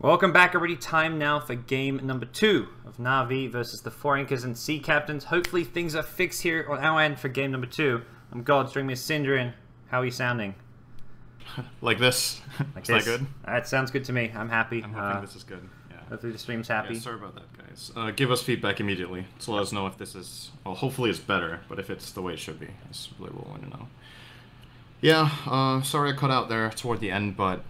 Welcome back, everybody. Time now for game number 2 of Na'Vi versus the 4 Anchors and Sea Captains. Hopefully things are fixed here on our end for game number 2. I'm GoDz, joining me is Synderen. How are you sounding? Like this. Like is this? that good? That sounds good to me. I'm happy. I'm hoping this is good. Yeah. Hopefully the stream's happy. Yeah, sorry about that, guys. Give us feedback immediately to let us know if this is... Well, hopefully it's better, but if it's the way it should be, that's really what we want to know. Yeah, sorry I cut out there toward the end, but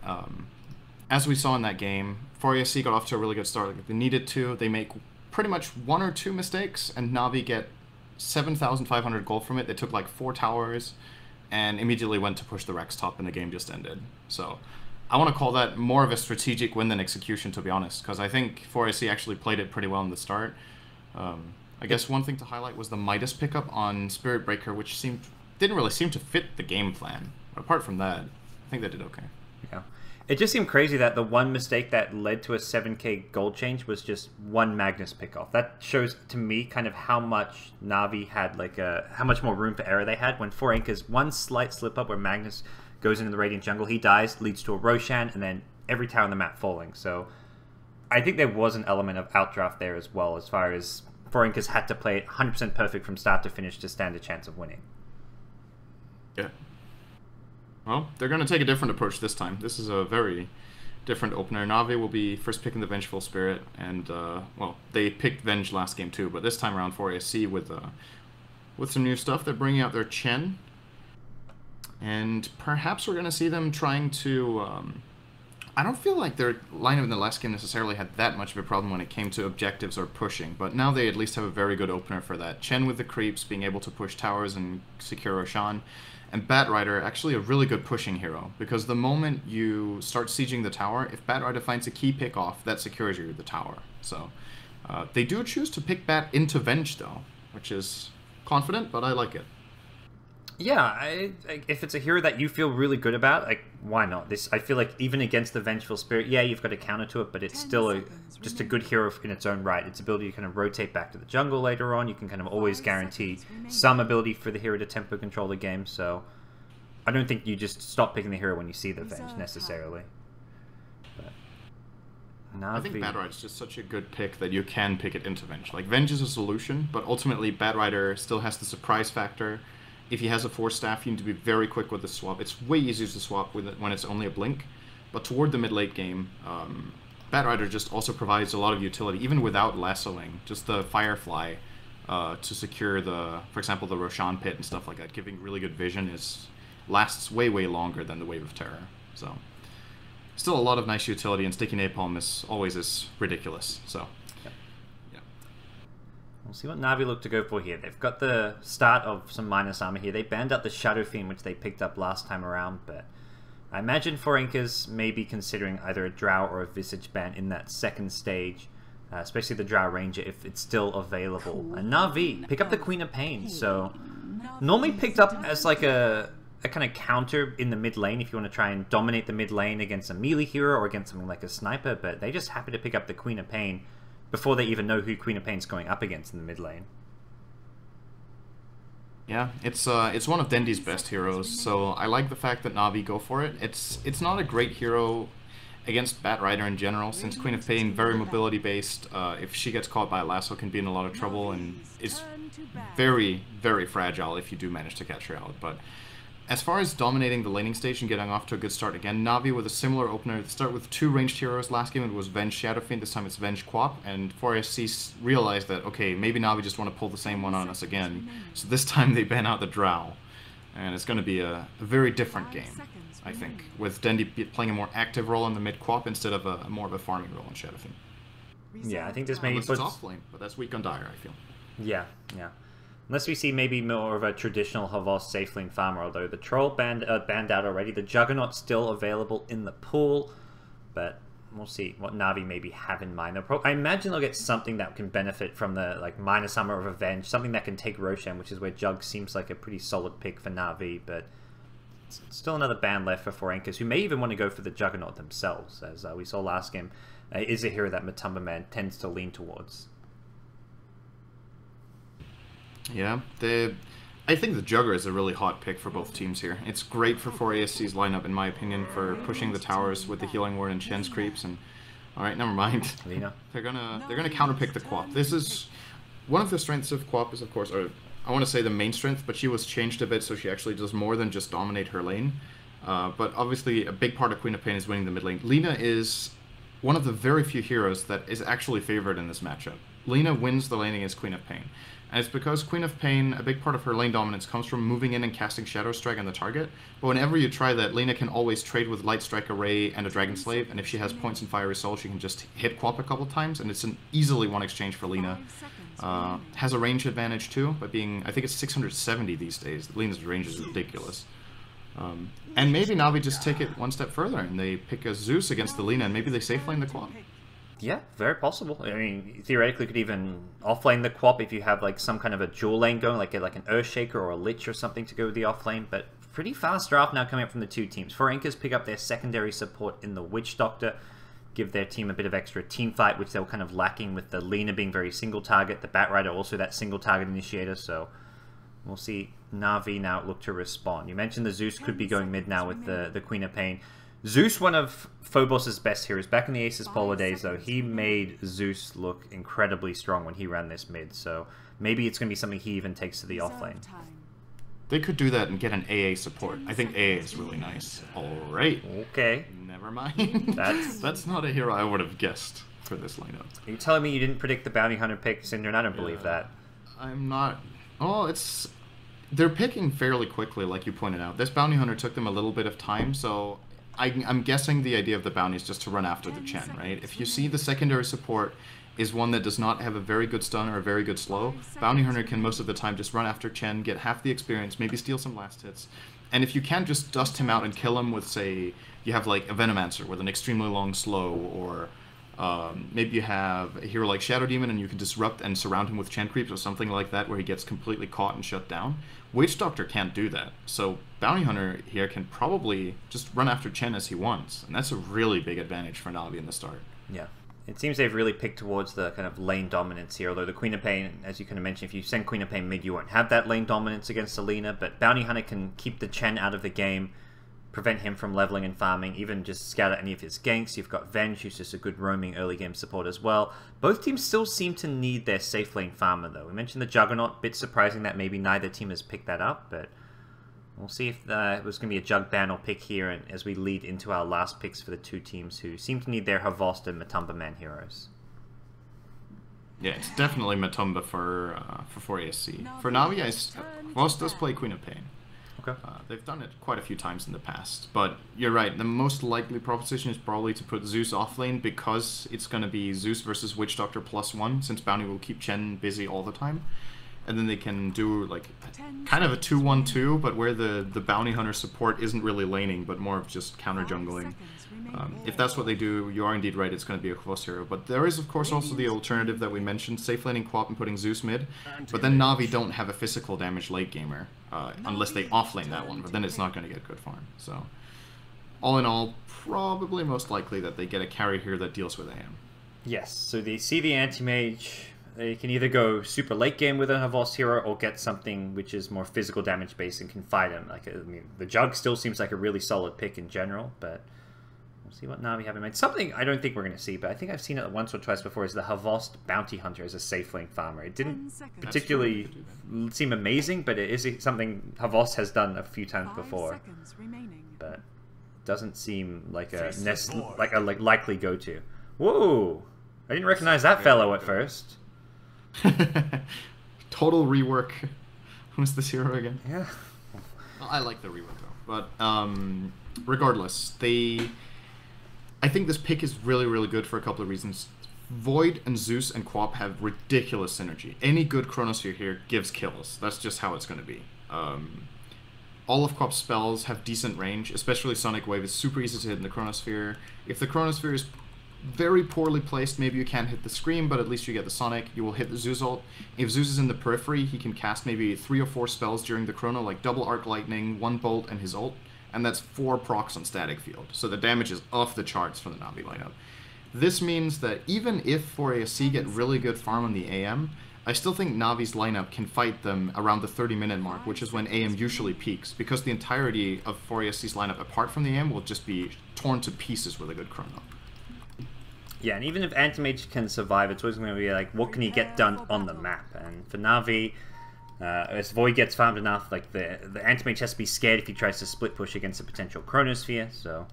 as we saw in that game, 4ASC got off to a really good start. Like they needed to. They make pretty much 1 or 2 mistakes, and Na'Vi get 7,500 gold from it. They took like 4 towers, and immediately went to push the Rex top, and the game just ended. So I want to call that more of a strategic win than execution, to be honest, because I think 4ASC actually played it pretty well in the start. I guess one thing to highlight was the Midas pickup on Spirit Breaker, which didn't really seem to fit the game plan. But apart from that, I think they did okay. Yeah. It just seemed crazy that the one mistake that led to a 7k gold change was just one Magnus pickoff. That shows to me kind of how much Na'Vi had, like, how much more room for error they had when 4 Anchors, one slight slip up where Magnus goes into the Radiant jungle, he dies, leads to a Roshan, and then every tower on the map falling. So I think there was an element of outdraft there as well, as far as 4 Anchors had to play it 100% perfect from start to finish to stand a chance of winning. Yeah. Well, they're going to take a different approach this time. This is a very different opener. Na'Vi will be first picking the Vengeful Spirit, and, well, they picked Venge last game too, but this time around 4ASC with some new stuff. They're bringing out their Chen, and perhaps we're going to see them trying to... I don't feel like their lineup in the last game necessarily had that much of a problem when it came to objectives or pushing, but now they at least have a very good opener for that. Chen with the creeps, being able to push towers and secure Roshan. And Batrider, actually a really good pushing hero, because the moment you start sieging the tower, if Batrider finds a key pick off, that secures you the tower. So they do choose to pick Bat into Venge though, which is confident, but I like it. Yeah, if it's a hero that you feel really good about, like, why not? I feel like even against the Vengeful Spirit, yeah, you've got a counter to it, but it's still just a good hero in its own right. Its ability to kind of rotate back to the jungle later on, you can kind of always guarantee some ability for the hero to tempo control the game, so I don't think you just stop picking the hero when you see the Venge, necessarily. But I think Batrider is just such a good pick that you can pick it into Venge. Like, Venge is a solution, but ultimately Batrider still has the surprise factor. If he has a Force Staff, you need to be very quick with the swap. It's way easier to swap with it when it's only a blink. But toward the mid-late game, Batrider just also provides a lot of utility, even without lassoing. Just the Firefly to secure for example, the Roshan pit and stuff like that. Giving really good vision lasts way, way longer than the Wave of Terror. So, still a lot of nice utility, and Sticky Napalm is ridiculous. So. We'll see what Na'Vi look to go for here. They've got the start of some minus armor here. They banned out the Shadow Fiend, which they picked up last time around, but I imagine 4 Anchors may be considering either a Drow or a Visage ban in that second stage, especially the Drow Ranger if it's still available. And Na'Vi pick up the Queen of Pain, so normally picked up as like a kind of counter in the mid lane if you want to try and dominate the mid lane against a melee hero or against something like a sniper, but they just happy to pick up the Queen of Pain before they even know who Queen of Pain's going up against in the mid lane. Yeah, it's one of Dendy's best heroes, so I like the fact that Na'Vi go for it. It's not a great hero against Batrider in general, since Queen of Pain, very mobility based. If she gets caught by a lasso, can be in a lot of trouble, and is very, very fragile if you do manage to catch her out. But as far as dominating the laning stage and getting off to a good start again, Na'Vi with a similar opener. They start with 2 ranged heroes. Last game it was Venge Shadow Fiend, this time it's Venge Quap, and 4ASC realized that, okay, maybe Na'Vi just want to pull the same one on us again. So this time they ban out the Drow, and it's going to be a very different game, I think, with Dendy playing a more active role in the mid Quap instead of more of a farming role in Shadow Fiend. Yeah, I think this maybe puts... It's off lane, but that's weak on Dire, I feel. Yeah, yeah. Unless we see maybe more of a traditional Havos safe lane farmer, although the Troll banned out already. The Juggernaut's still available in the pool, but we'll see what Na'Vi maybe have in mind. I imagine they'll get something that can benefit from the minus armor of Revenge, something that can take Roshan, which is where Jug seems like a pretty solid pick for Na'Vi, but it's still another ban left for 4 Anchors, who may even want to go for the Juggernaut themselves, as we saw last game, is a hero that Matumba Man tends to lean towards. Yeah, I think the Jugger is a really hot pick for both teams here. It's great for 4ASC's lineup, in my opinion, for pushing the towers with the Healing Ward and Chen's creeps, and All right, never mind. Lina. They're gonna counterpick the Quap. This is one of the strengths of Quap is, of course, or I want to say the main strength, but she was changed a bit, so she actually does more than just dominate her lane. But obviously, a big part of Queen of Pain is winning the mid lane. Lina is one of the very few heroes that is actually favored in this matchup. Lina wins the lane against Queen of Pain. And it's because Queen of Pain, a big part of her lane dominance comes from moving in and casting Shadow Strike on the target. But whenever you try that, Lina can always trade with Light Strike Array and a Dragon Slave, and if she has points in Fiery Soul, she can just hit Quap a couple times, and it's an easily one exchange for Lina. Has a range advantage too, by being, I think it's 670 these days. Lina's range is ridiculous. And maybe Na'Vi just take it one step further, and they pick a Zeus against the Lina, and maybe they safe lane the Quap. Yeah, very possible. I mean, theoretically, could even offlane the Quap if you have like some kind of a dual lane going, like an Earthshaker or a Lich or something to go with the offlane. But pretty fast draft now coming up from the two teams. Forankers pick up their secondary support in the Witch Doctor, give their team a bit of extra team fight, which they were kind of lacking with the Lina being very single target. The Batrider also that single target initiator, so we'll see Na'Vi now look to respond. You mentioned the Zeus could be going mid now with the Queen of Pain. Zeus, one of Phobos' best heroes. Back in the ASUS.Polar days, though, he made Zeus look incredibly strong when he ran this mid, so maybe it's going to be something he even takes to the offlane. They could do that and get an AA support. I think AA is really nice. Alright. Okay. Never mind. That's not a hero I would have guessed for this lineup. Are you telling me you didn't predict the Bounty Hunter pick, Synderen? I don't believe that. I'm not... Oh, it's... They're picking fairly quickly, like you pointed out. This Bounty Hunter took them a little bit of time, so... I'm guessing the idea of the bounty is just to run after the Chen, right? If you see the secondary support is one that does not have a very good stun or a very good slow, Bounty Hunter can most of the time just run after Chen, get half the experience, maybe steal some last hits. And if you can't just dust him out and kill him with, say, you have like a Venomancer with an extremely long slow, or maybe you have a hero like Shadow Demon and you can disrupt and surround him with Chen creeps or something like that where he gets completely caught and shut down. Witch Doctor can't do that, so Bounty Hunter here can probably just run after Chen as he wants, and that's a really big advantage for Na'Vi in the start. Yeah. It seems they've really picked towards the kind of lane dominance here, although the Queen of Pain, as you kind of mentioned, if you send Queen of Pain mid, you won't have that lane dominance against Selena, but Bounty Hunter can keep the Chen out of the game, prevent him from leveling and farming, even just scatter any of his ganks. You've got Venge, who's just a good roaming early game support as well. Both teams still seem to need their safe lane farmer, though. We mentioned the Juggernaut, bit surprising that maybe neither team has picked that up, but we'll see if it was going to be a Jug ban or pick here, and as we lead into our last picks for the two teams who seem to need their Havost and Matumba Man heroes. Yeah, it's definitely Matumba for 4ASC. For Na'Vi, Havost does play Queen of Pain. Okay. They've done it quite a few times in the past, but you're right, the most likely proposition is probably to put Zeus off lane because it's going to be Zeus versus Witch Doctor +1, since Bounty will keep Chen busy all the time. And then they can do like kind of a 2-1-2, but where the Bounty Hunter support isn't really laning, but more of just counter jungling. If that's what they do, you are indeed right, it's going to be a close hero. But there is, of course, also the alternative that we mentioned, safe laning Quap and putting Zeus mid. But then Na'Vi don't have a physical damage late gamer, unless they offlane that one, but then it's not going to get good farm. So, all in all, probably most likely that they get a carry here that deals with AM. Yes, so they see the anti-mage. They can either go super late game with a Havost hero or get something which is more physical damage based and can fight him. Like, I mean, the Jug still seems like a really solid pick in general, but we'll see what Na'Vi have in mind. Something I don't think we're going to see, but I think I've seen it once or twice before, is the Havost Bounty Hunter as a safe lane farmer. It didn't particularly seem amazing, but it is something Havost has done a few times before. But doesn't seem like a likely go-to. Whoa! I didn't recognize that fellow at first. Total rework. Who's this hero again? Yeah. Well, I like the rework though. But regardless, I think this pick is really, really good for a couple of reasons. Void and Zeus and Quap have ridiculous synergy. Any good Chronosphere here gives kills. That's just how it's going to be. All of Quap's spells have decent range, especially Sonic Wave is super easy to hit in the Chronosphere. If the Chronosphere is very poorly placed, maybe you can't hit the Scream, but at least you get the Sonic. You will hit the Zeus ult. If Zeus is in the periphery, he can cast maybe 3 or 4 spells during the Chrono, like double Arc Lightning, 1 Bolt, and his ult, and that's 4 procs on static field. So the damage is off the charts for the Na'Vi lineup. This means that even if 4ASC get really good farm on the AM, I still think Na'Vi's lineup can fight them around the 30-minute mark, which is when AM usually peaks, because the entirety of 4ASC's lineup, apart from the AM, will just be torn to pieces with a good Chrono. Yeah, and even if Anti-Mage can survive, it's always going to be like, what can he get done on the map? And for Na'Vi, as Void gets farmed enough, like the Anti-Mage has to be scared if he tries to split push against a potential Chronosphere, so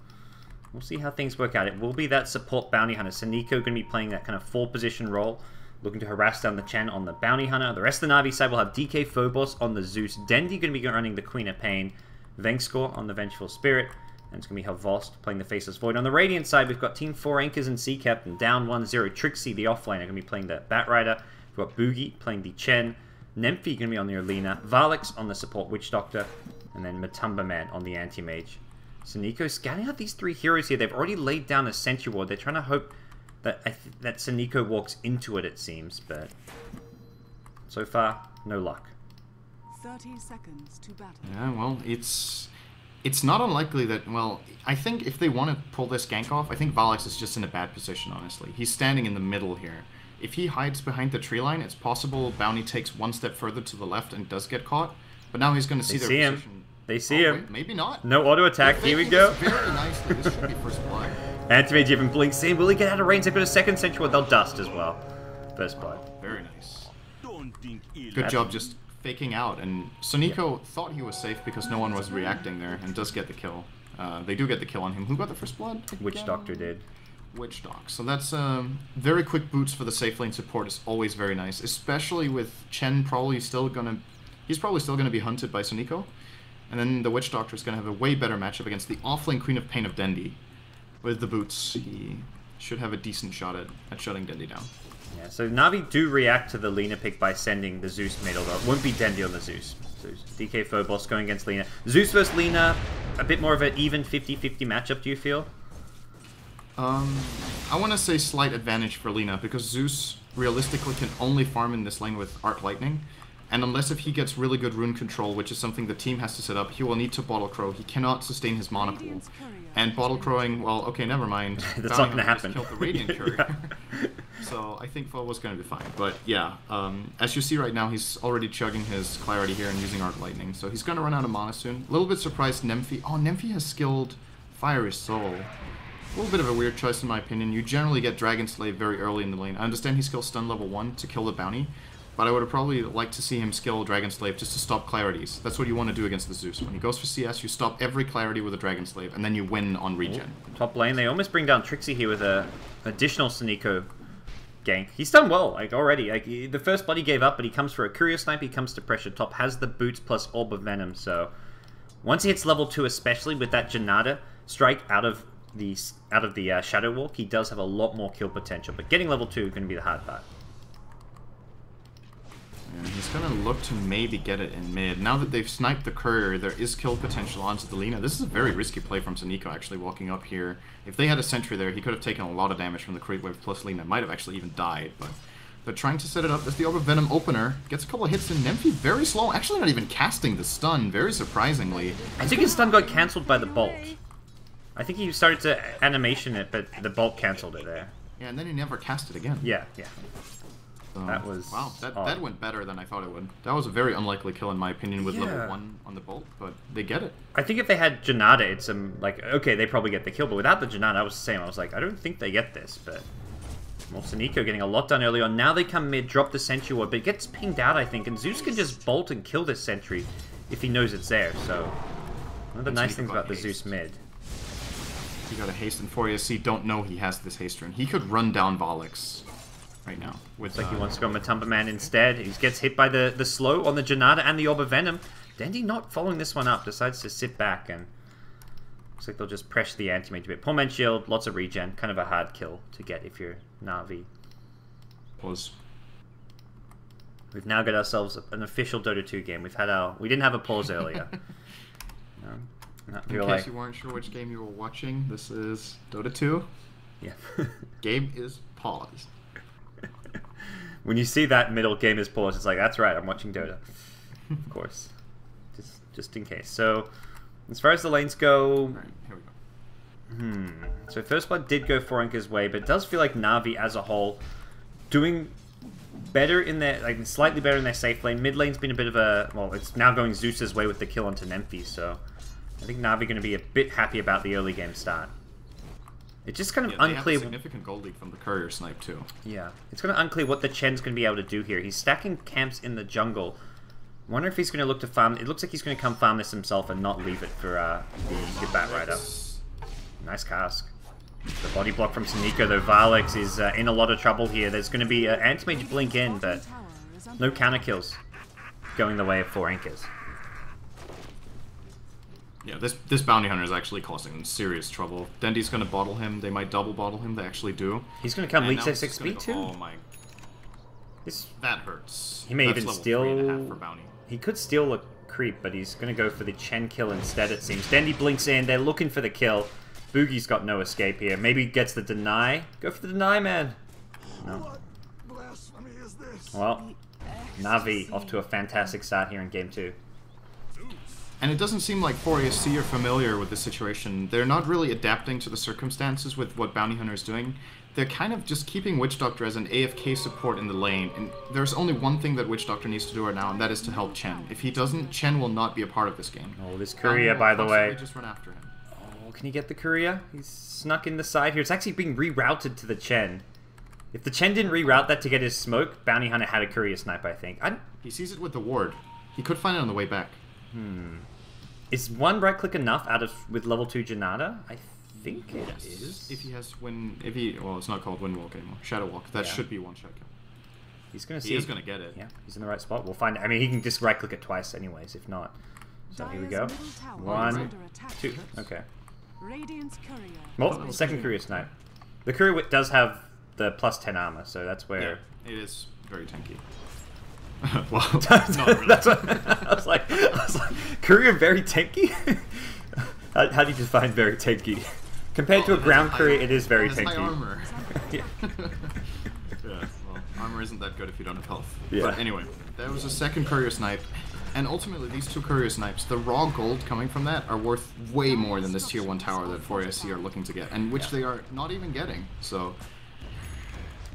we'll see how things work out. It will be that support Bounty Hunter. Synderen going to be playing that kind of 4-position role, looking to harass down the Chen on the Bounty Hunter. The rest of the Na'Vi side will have DK Phobos on the Zeus. Dendi going to be running the Queen of Pain. Vengscore on the Vengeful Spirit. And it's going to be Havost playing the Faceless Void. On the Radiant side, we've got Team 4 Anchors and Sea Captain. Down 1-0. Trixie, the offlaner, going to be playing the Bat Rider. We've got Boogie playing the Chen. Nemphy going to be on the Alina. Varlix on the support Witch Doctor. And then Matumba Man on the Anti-Mage. So Nico scanning out these 3 heroes here. They've already laid down a Sentry Ward. They're trying to hope that that Suniko walks into it seems. But so far, no luck. 30 seconds to battle. Yeah, well, it's not unlikely that, well, I think if they want to pull this gank off, I think Varlix is just in a bad position, honestly. He's standing in the middle here. If he hides behind the tree line, it's possible Bounty takes 1 step further to the left and does get caught. But now he's going to see their position. They see him. Wait, maybe not. No auto attack. Here we go. Very nicely. This should be first blood. Anti-Mage even blinks in. Will he get out of range? They've got a second Sentry Ward. They'll dust as well. First blood. Very nice. Good job just faking out. And Suniko thought he was safe because no one was reacting there and does get the kill. They do get the kill on him. Who got the first blood? Witch Doctor did. Witch Doc. So that's very quick boots for the safe lane support is always very nice, especially with Chen probably still gonna... He's probably still gonna be hunted by Suniko. And then the Witch Doctor is gonna have a way better matchup against the offlane Queen of Pain of Dendi. With the boots, he should have a decent shot at shutting Dendi down. Yeah, so Na'Vi do react to the Lina pick by sending the Zeus mid, although it won't be Dendi on the Zeus. So DK Phobos going against Lina. Zeus versus Lina, a bit more of an even 50-50 matchup, do you feel? I want to say slight advantage for Lina, because Zeus realistically can only farm in this lane with Arc Lightning. And unless if he gets really good rune control, which is something the team has to set up, he will need to Bottle Crow. He cannot sustain his mana pool. And Bottle Crowing, well, okay, never mind. That's not going to happen. Killed the Radiant Courier. So I think Pho was going to be fine. But yeah, as you see right now, he's already chugging his Clarity here and using Arc Lightning. So he's going to run out of mana soon. A little bit surprised Nemphy. Oh, Nemphy has skilled Fiery Soul. A little bit of a weird choice in my opinion. You generally get Dragon Slave very early in the lane. I understand he skills Stun level 1 to kill the Bounty. But I would have probably liked to see him skill Dragon Slave just to stop Clarities. That's what you want to do against the Zeus. When he goes for CS, you stop every Clarity with a Dragon Slave, and then you win on regen. Top lane, they almost bring down Trixie here with a additional Suniko gank. He's done well, like, already. Like, the first blood he gave up, but he comes for a Courier Snipe, he comes to pressure top, has the boots plus Orb of Venom, so... Once he hits level 2, especially with that Janata strike out of the Shadow Walk, he does have a lot more kill potential, but getting level 2 is going to be the hard part. And he's going to look to maybe get it in mid. Now that they've sniped the Courier, there is kill potential onto the Lina. This is a very risky play from Suniko, actually, walking up here. If they had a Sentry there, he could have taken a lot of damage from the Creep Wave plus Lina. Might have actually even died, but they're trying to set it up. There's the Orb of Venom opener. Gets a couple of hits in. Nemphy very slow. Actually not even casting the stun, very surprisingly. I think his stun got cancelled by the Bolt. I think he started to animation it, but the Bolt cancelled it there. Yeah, and then he never cast it again. Yeah, yeah. That was wow. That went better than I thought it would. That was a very unlikely kill in my opinion with level 1 on the Bolt, but they get it. I think if they had Janata, it's like, okay, they probably get the kill, but without the Janata, I was the same. I was like, I don't think they get this, but well, Suniko getting a lot done early on. Now they come mid, drop the Sentry Ward, but it gets pinged out, I think, and Zeus can just bolt and kill this Sentry if he knows it's there. So one of the nice things about the Zeus mid. He got a haste, and 4ASC don't know he has this haste rune. He could run down Volix right now. With, like he wants to go Matumba Man instead. He gets hit by the slow on the Janata and the Orb of Venom. Dendi not following this one up, decides to sit back, and looks like they'll just pressure the Anti-Mage a bit. Poor Man Shield, lots of regen, kind of a hard kill to get if you're Na'Vi. We've now got ourselves an official Dota 2 game. We didn't have a pause earlier. In case you weren't sure which game you were watching, this is Dota 2. Yeah. Game is paused. When you see that middle game is paused, it's like, that's right, I'm watching Dota. Of course. Just in case. So, as far as the lanes go... Right, here we go. So First Blood did go Forenka's way, but it does feel like Na'Vi as a whole doing better in their... like, slightly better in their safe lane. Mid lane's been a bit of a... well, it's now going Zeus's way with the kill onto Nemphy, so... I think Na'Vi going to be a bit happy about the early game start. It's just kind of They have a unclear. significant gold lead from the courier snipe too. Yeah, it's kind of unclear what the Chen's going to be able to do here. He's stacking camps in the jungle. Wonder if he's going to look to farm. It looks like he's going to come farm this himself and not leave it for the Bat Rider. Nice cask. The body block from Suniko, though. Varlix is in a lot of trouble here. There's going to be an anti-mage blink in, but no counter kills going the way of 4 anchors. Yeah, this bounty hunter is actually causing them serious trouble. Dendy's going to bottle him. They might double bottle him. They actually do. He's going to come And leech now at 6 it's gonna speed go- too. Oh my. This, That hurts. he may That's even level steal. 3.5 for bounty. He could steal a creep, but he's going to go for the Chen kill instead, it seems. Dendy blinks in. They're looking for the kill. Boogie's got no escape here. Maybe gets the deny. Go for the deny, man. No. Well, Na'Vi off to a fantastic start here in game 2. And it doesn't seem like 4ASC are familiar with the situation. They're not really adapting to the circumstances with what Bounty Hunter is doing. They're kind of just keeping Witch Doctor as an AFK support in the lane. And there's only one thing that Witch Doctor needs to do right now, and that is to help Chen. If he doesn't, Chen will not be a part of this game. Oh, this courier, by the way. Just run after him. Oh, can he get the courier? He's snuck in the side here. It's actually being rerouted to the Chen. If the Chen didn't reroute that to get his smoke, Bounty Hunter had a courier snipe, I think. He sees it with the ward. He could find it on the way back. Is one right click enough with level 2 Janata? I think it is. If he has well, it's not called Windwalk anymore. Shadow Walk. That should be one shot kill. He's gonna see. He is gonna get it. Yeah, he's in the right spot. We'll find. I mean, he can just right click it twice, anyways. If not, so here we go. 1, 2. Okay. Well, second courier snipe. The courier does have the +10 armor, so that's where. Yeah, it is very tanky. Well, not really. That's what I was like. Courier very tanky. How do you define very tanky? Compared to a ground courier, it is very tanky. High armor. Yeah. Yeah, well, armor isn't that good if you don't have health. Yeah. But anyway, there was a second courier snipe, and ultimately these 2 courier snipes, the raw gold coming from that are worth way more than this tier 1 tower that 4ASC are looking to get, and which they are not even getting. So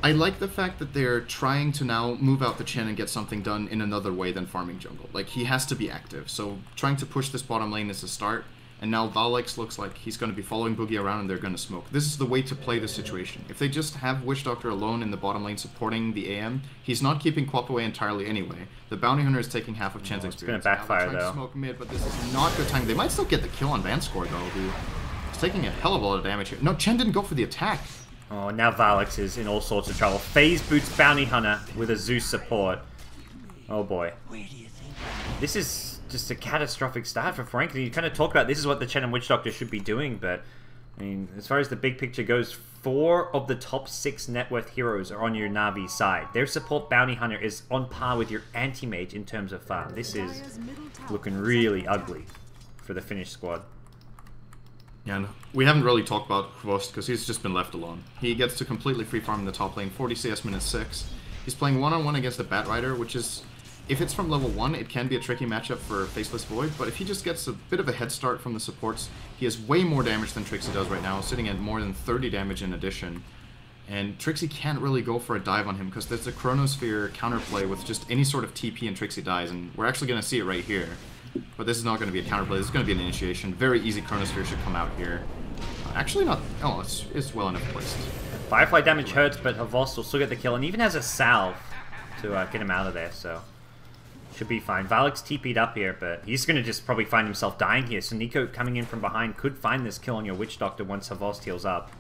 I like the fact that they're trying to now move out the Chen and get something done in another way than farming jungle. Like, he has to be active, so trying to push this bottom lane is a start. And now Valix looks like he's going to be following Boogie around and they're going to smoke. This is the way to play the situation. If they just have Witch Doctor alone in the bottom lane supporting the AM, he's not keeping Quap away entirely anyway. The Bounty Hunter is taking half of Chen's experience. It's going to backfire, now they're trying though. to smoke mid, but this is not good time. They might still get the kill on Vanscore, though, who is taking a hell of a lot of damage here. No, Chen didn't go for the attack. Oh, now Valix is in all sorts of trouble. Phase boots Bounty Hunter with a Zeus support. Oh boy. This is just a catastrophic start for Frank. You kind of talk about this is what the Chen and Witch Doctor should be doing, but I mean, as far as the big picture goes, 4 of the top 6 net worth heroes are on your Na'Vi side. Their support Bounty Hunter is on par with your anti-mage in terms of farm. This is looking really ugly for the Finnish squad. Yeah, and we haven't really talked about Kvost because he's just been left alone. He gets to completely free farm in the top lane, 40 CS minute 6. He's playing one-on-one against the Bat Rider, which is, if it's from level 1, it can be a tricky matchup for Faceless Void, but if he just gets a bit of a head start from the supports, he has way more damage than Trixie does right now, sitting at more than 30 damage in addition. And Trixie can't really go for a dive on him because there's a Chronosphere counterplay with just any sort of TP and Trixie dies, and we're actually going to see it right here. But this is not going to be a counterplay, this is going to be an initiation. Very easy Chronosphere should come out here. Actually not, oh, it's well enough placed. Firefly damage hurts, but Havost will still get the kill, and even has a salve to get him out of there, so should be fine. Valix TP'd up here, but he's going to just probably find himself dying here. So Nico coming in from behind could find this kill on your Witch Doctor once Havost heals up.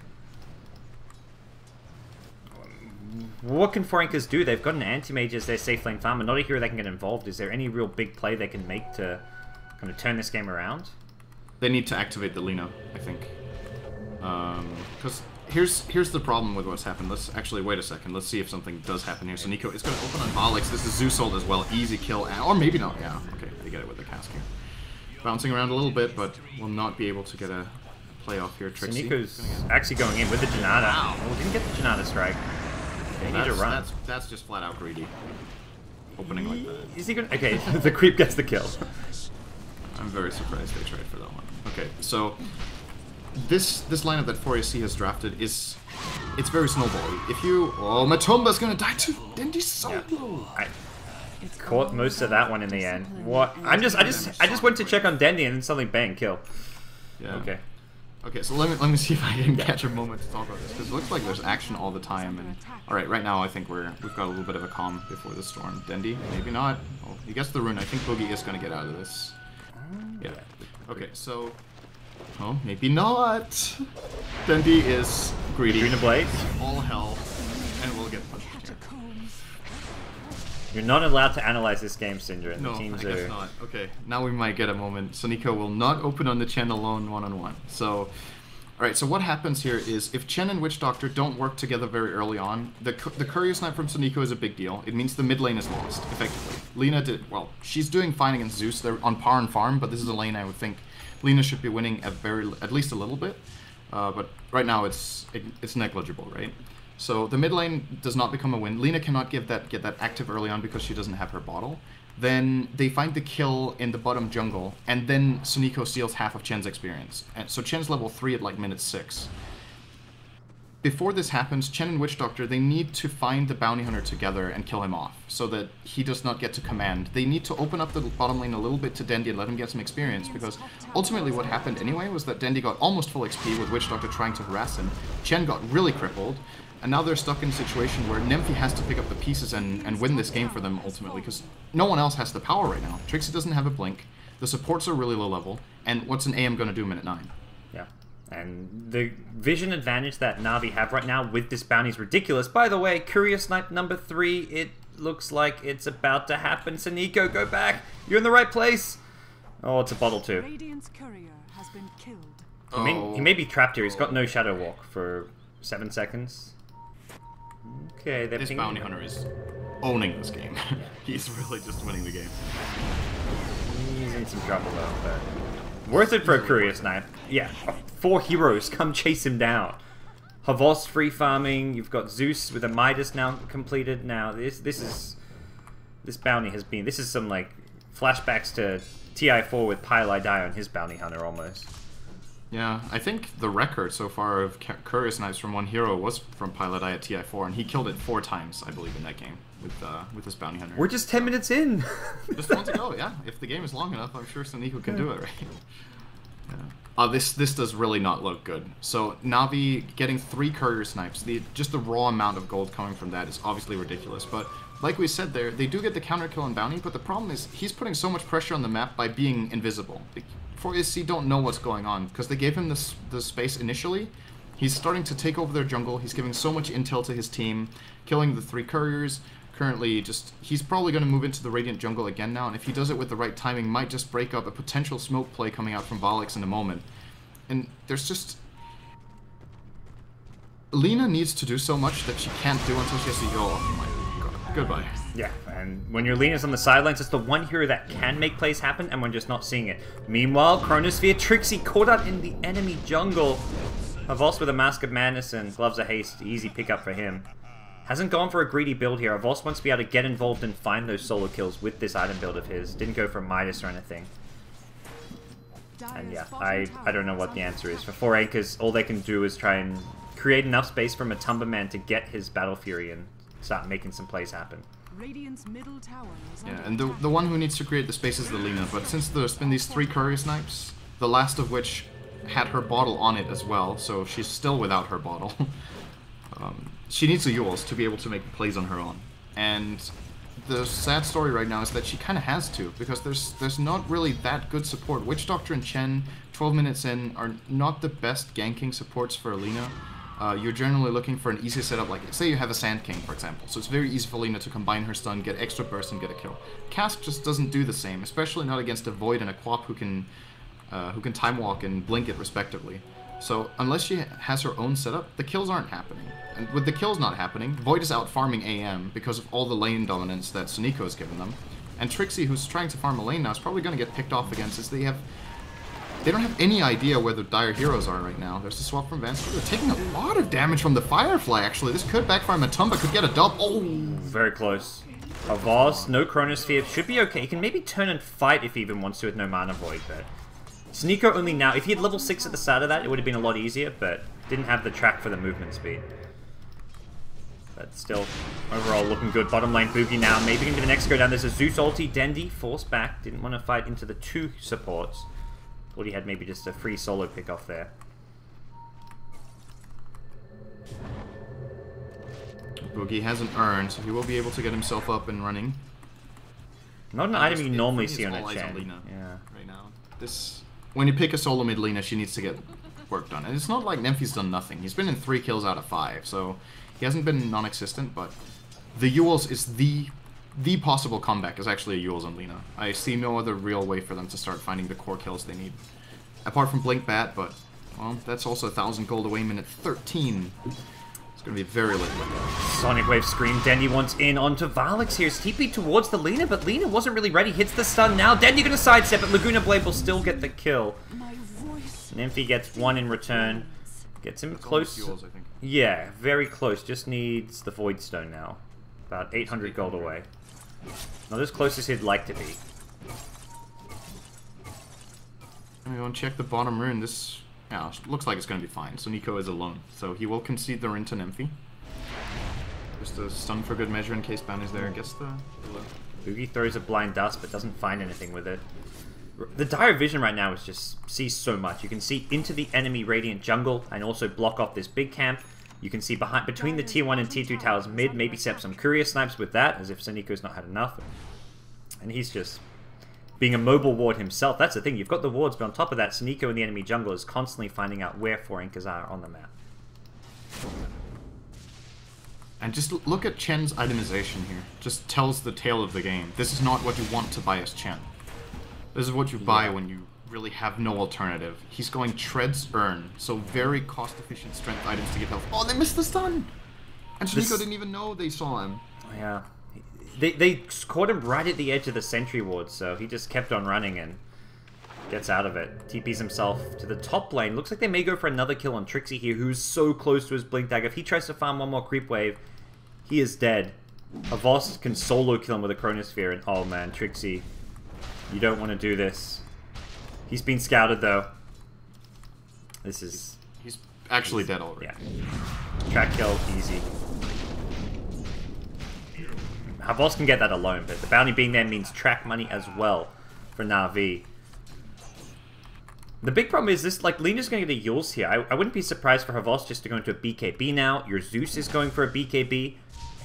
What can Forankers do? They've got an anti-mage as their safe lane farmer, not a hero that can get involved. Is there any real big play they can make to kind of turn this game around? They need to activate the Lina, I think. Because here's the problem with what's happened. Let's actually wait a second. Let's see if something does happen here. So Nico is going to open on Valix. This is Zeus ult as well. Easy kill, or maybe not. Yeah, okay, they get it with the cask here. Bouncing around a little bit, but will not be able to get a play off here. Trixie. So Nico's actually going in with the Janata. Wow. Oh, didn't get the Janata strike. They need to run. That's just flat out greedy. Opening like that. Is he going? Okay, the creep gets the kill. I'm very surprised they tried for that one. Okay, so this lineup that 4AC has drafted it's very snowbally. If you Matumba's gonna die too. Dendy's so low. I caught most of that one in the end. What? I just went to check on Dendy and then suddenly bang kill. Yeah. Okay. Okay, so let me see if I can catch a moment to talk about this, because it looks like there's action all the time. And all right now I think we've got a little bit of a calm before the storm. Dendy, maybe not. Oh, he gets the rune. I think Boogie is gonna get out of this. Yeah. Okay, so. Oh, maybe not. Dendy is greedy. Green blade. All hell, and we'll get punched here. You're not allowed to analyze this game, Synderen. No, The teams I guess are... not. Okay, now we might get a moment. Soniko will not open on the Chen alone one-on-one. So, alright, so what happens here is if Chen and Witch Doctor don't work together very early on, the courier snipe from Soniko is a big deal. It means the mid lane is lost, effectively. Lina did, well, she's doing fine against Zeus. They're on par and farm, but this is a lane I would think Lina should be winning at least a little bit. But right now it's negligible, right? So the mid lane does not become a win. Lina cannot get that active early on because she doesn't have her bottle. Then they find the kill in the bottom jungle, and then Soniko steals half of Chen's experience. And so Chen's level 3 at like minute 6. Before this happens, Chen and Witch Doctor, they need to find the bounty hunter together and kill him off, so that he does not get to command. They need to open up the bottom lane a little bit to Dendy and let him get some experience, because ultimately what happened anyway was that Dendy got almost full XP with Witch Doctor trying to harass him. Chen got really crippled, and now they're stuck in a situation where Nymphy has to pick up the pieces and win this game for them ultimately, because no one else has the power right now. Trixie doesn't have a blink, the supports are really low level, and what's an AM going to do minute 9? Yeah. And the vision advantage that Na'Vi have right now with this bounty is ridiculous. By the way, Courier Snipe number 3, it looks like it's about to happen. Soniko, go back! You're in the right place! Oh, it's a bottle too. Radiant's courier has been killed. He may be trapped here. He's got no Shadow Walk for 7 seconds. Okay, they're This bounty hunter is owning this game. He's really just winning the game. He's in some trouble though, but... Worth it for a Courier Snipe. Yeah, 4 heroes come chase him down. Havos free farming. You've got Zeus with a Midas now completed. Now this bounty has been. This is some like flashbacks to TI4 with Pylai Die on his bounty hunter almost. Yeah, I think the record so far of Courier Snipes from one hero was from Pylai Die at TI4, and he killed it 4 times, I believe, in that game with this bounty hunter. We're just 10 minutes in. Just one to go, yeah. If the game is long enough, I'm sure Soniko can do it, right? Yeah. This does really not look good. So Na'Vi getting 3 Courier Snipes, just the raw amount of gold coming from that is obviously ridiculous. But like we said there, they do get the counter kill on bounty, but the problem is he's putting so much pressure on the map by being invisible. For ISC don't know what's going on, because they gave him the space initially. He's starting to take over their jungle, he's giving so much intel to his team, killing the 3 couriers. Currently, he's probably going to move into the Radiant jungle again now, and if he does it with the right timing, might just break up a potential smoke play coming out from Valix in a moment. And there's just... Lina needs to do so much that she can't do until she has to go. Oh my god. Goodbye. Yeah, and when your Lina's on the sidelines, it's the one hero that can make plays happen, and we're just not seeing it. Meanwhile, Chronosphere, Trixie caught out in the enemy jungle. Havos with a Mask of Madness and Gloves of Haste, easy pickup for him. Hasn't gone for a greedy build here. Havos wants to be able to get involved and find those solo kills with this item build of his. Didn't go for Midas or anything. And yeah, I don't know what the answer is. For 4 anchors, all they can do is try and create enough space for Matumba Man to get his Battle Fury and start making some plays happen. Radiant's middle tower is Yeah, under and the one who needs to create the space is the Lina, but since there's been these 3 Courier Snipes, the last of which had her bottle on it as well, so she's still without her bottle. She needs the Yules to be able to make plays on her own. And the sad story right now is that she kind of has to, because there's not really that good support. Witch Doctor and Chen, 12 minutes in, are not the best ganking supports for Lina. You're generally looking for an easy setup, like say you have a Sand King, for example. So it's very easy for Lina to combine her stun, get extra burst, and get a kill. Cask just doesn't do the same, especially not against a Void and a Quap who can time walk and blink it respectively. So unless she has her own setup, the kills aren't happening. And with the kills not happening, Void is out farming AM because of all the lane dominance that Soniko has given them. And Trixie, who's trying to farm a lane now, is probably going to get picked off against this. They don't have any idea where the dire heroes are right now. There's a swap from Vance. They're taking a lot of damage from the Firefly, actually. This could backfire. Matumba could get a dub. Oh! Very close. Havos, no Chronosphere. Should be okay. He can maybe turn and fight if he even wants to with no Mana Void, but... Soniko only now. If he had level 6 at the start of that, it would have been a lot easier, but didn't have the track for the movement speed. But still, overall looking good. Bottom lane Boogie now. Maybe into the next go down. There's a Zeus ulti. Dendy forced back. Didn't want to fight into the 2 supports. Thought he had maybe just a free solo pick off there. Boogie hasn't earned, so he will be able to get himself up and running. Not an item you normally see on a all eyes Chen. Lina Yeah. right now. This, when you pick a solo mid Lina, she needs to get work done. And it's not like Nemphi's done nothing. He's been in 3 kills out of 5, so he hasn't been non-existent, but the Yules is the possible comeback is actually a Yules on Lina. I see no other real way for them to start finding the core kills they need. Apart from Blink Bat, but, well, that's also 1,000 gold away minute 13. It's going to be very late. Sonic Wave Scream. Dendy wants in onto Varlix here. It's TP towards the Lina, but Lina wasn't really ready. Hits the stun now. Dendy going to sidestep, but Laguna Blade will still get the kill. Nymphy gets 1 in return. Gets him close. Yules, I think. Yeah, very close. Just needs the Void Stone now. About 800 gold away. Not as close as he'd like to be. I'm going to check the bottom rune. This, yeah, looks like it's going to be fine. So Nico is alone. So he will concede the rune to Nymphy. Just a stun for good measure in case Bounty's there. Gets the Boogie throws a blind dust, but doesn't find anything with it. The Dire Vision right now is just sees so much. You can see into the enemy Radiant jungle and also block off this big camp. You can see between the tier 1 and tier 2 towers mid, maybe set up some courier snipes with that, as if Saniko's not had enough. And he's just being a mobile ward himself. That's the thing, you've got the wards, but on top of that, Saniko in the enemy jungle is constantly finding out where 4 anchors are on the map. And just look at Chen's itemization here. Just tells the tale of the game. This is not what you want to buy as Chen. This is what you buy when you really have no alternative. He's going Treads Earn, so very cost-efficient strength items to get health. Oh, they missed the stun! And Shiniko didn't even know they saw him. Yeah. They caught him right at the edge of the sentry ward, so he just kept on running and gets out of it. TPs himself to the top lane. Looks like they may go for another kill on Trixie here, who's so close to his Blink Dagger. If he tries to farm one more creep wave, he is dead. Avos can solo kill him with a Chronosphere, and oh man, Trixie, you don't want to do this. He's been scouted though. This is... He's actually dead already. Yeah. Track kill, easy. Havos can get that alone, but the bounty being there means track money as well for Na'Vi. The big problem is this, like, Lina's going to get a Yules here. I wouldn't be surprised for Havos just to go into a BKB now. Your Zeus is going for a BKB.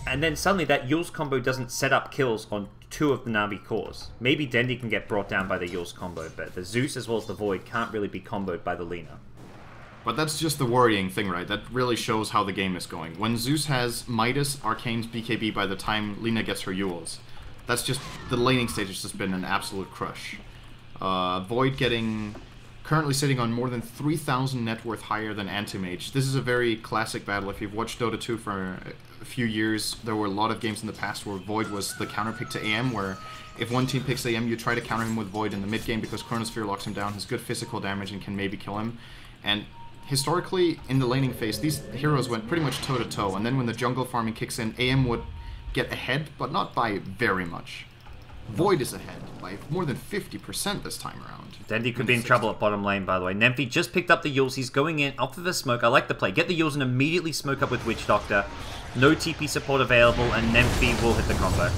And then suddenly that Yules combo doesn't set up kills on 2 of the Na'Vi cores. Maybe Dendy can get brought down by the Yules combo, but the Zeus as well as the Void can't really be comboed by the Lina. But that's just the worrying thing, right? That really shows how the game is going. When Zeus has Midas, Arcane's BKB by the time Lina gets her Yules, that's just... The laning stage has just been an absolute crush. Void currently sitting on more than 3,000 net worth higher than Anti-Mage. This is a very classic battle. If you've watched Dota 2 for a few years, there were a lot of games in the past where Void was the counter pick to AM, where if one team picks AM, you try to counter him with Void in the mid game because Chronosphere locks him down, has good physical damage, and can maybe kill him. And historically, in the laning phase, these heroes went pretty much toe-to-toe, and then when the jungle farming kicks in, AM would get ahead, but not by very much. Void is ahead by more than 50% this time around. Dendy could be in trouble at bottom lane, by the way. Nymphy just picked up the Yules. He's going in, off of the smoke. I like the play. Get the Yules and immediately smoke up with Witch Doctor. No TP support available, and Nymphy will hit the combo.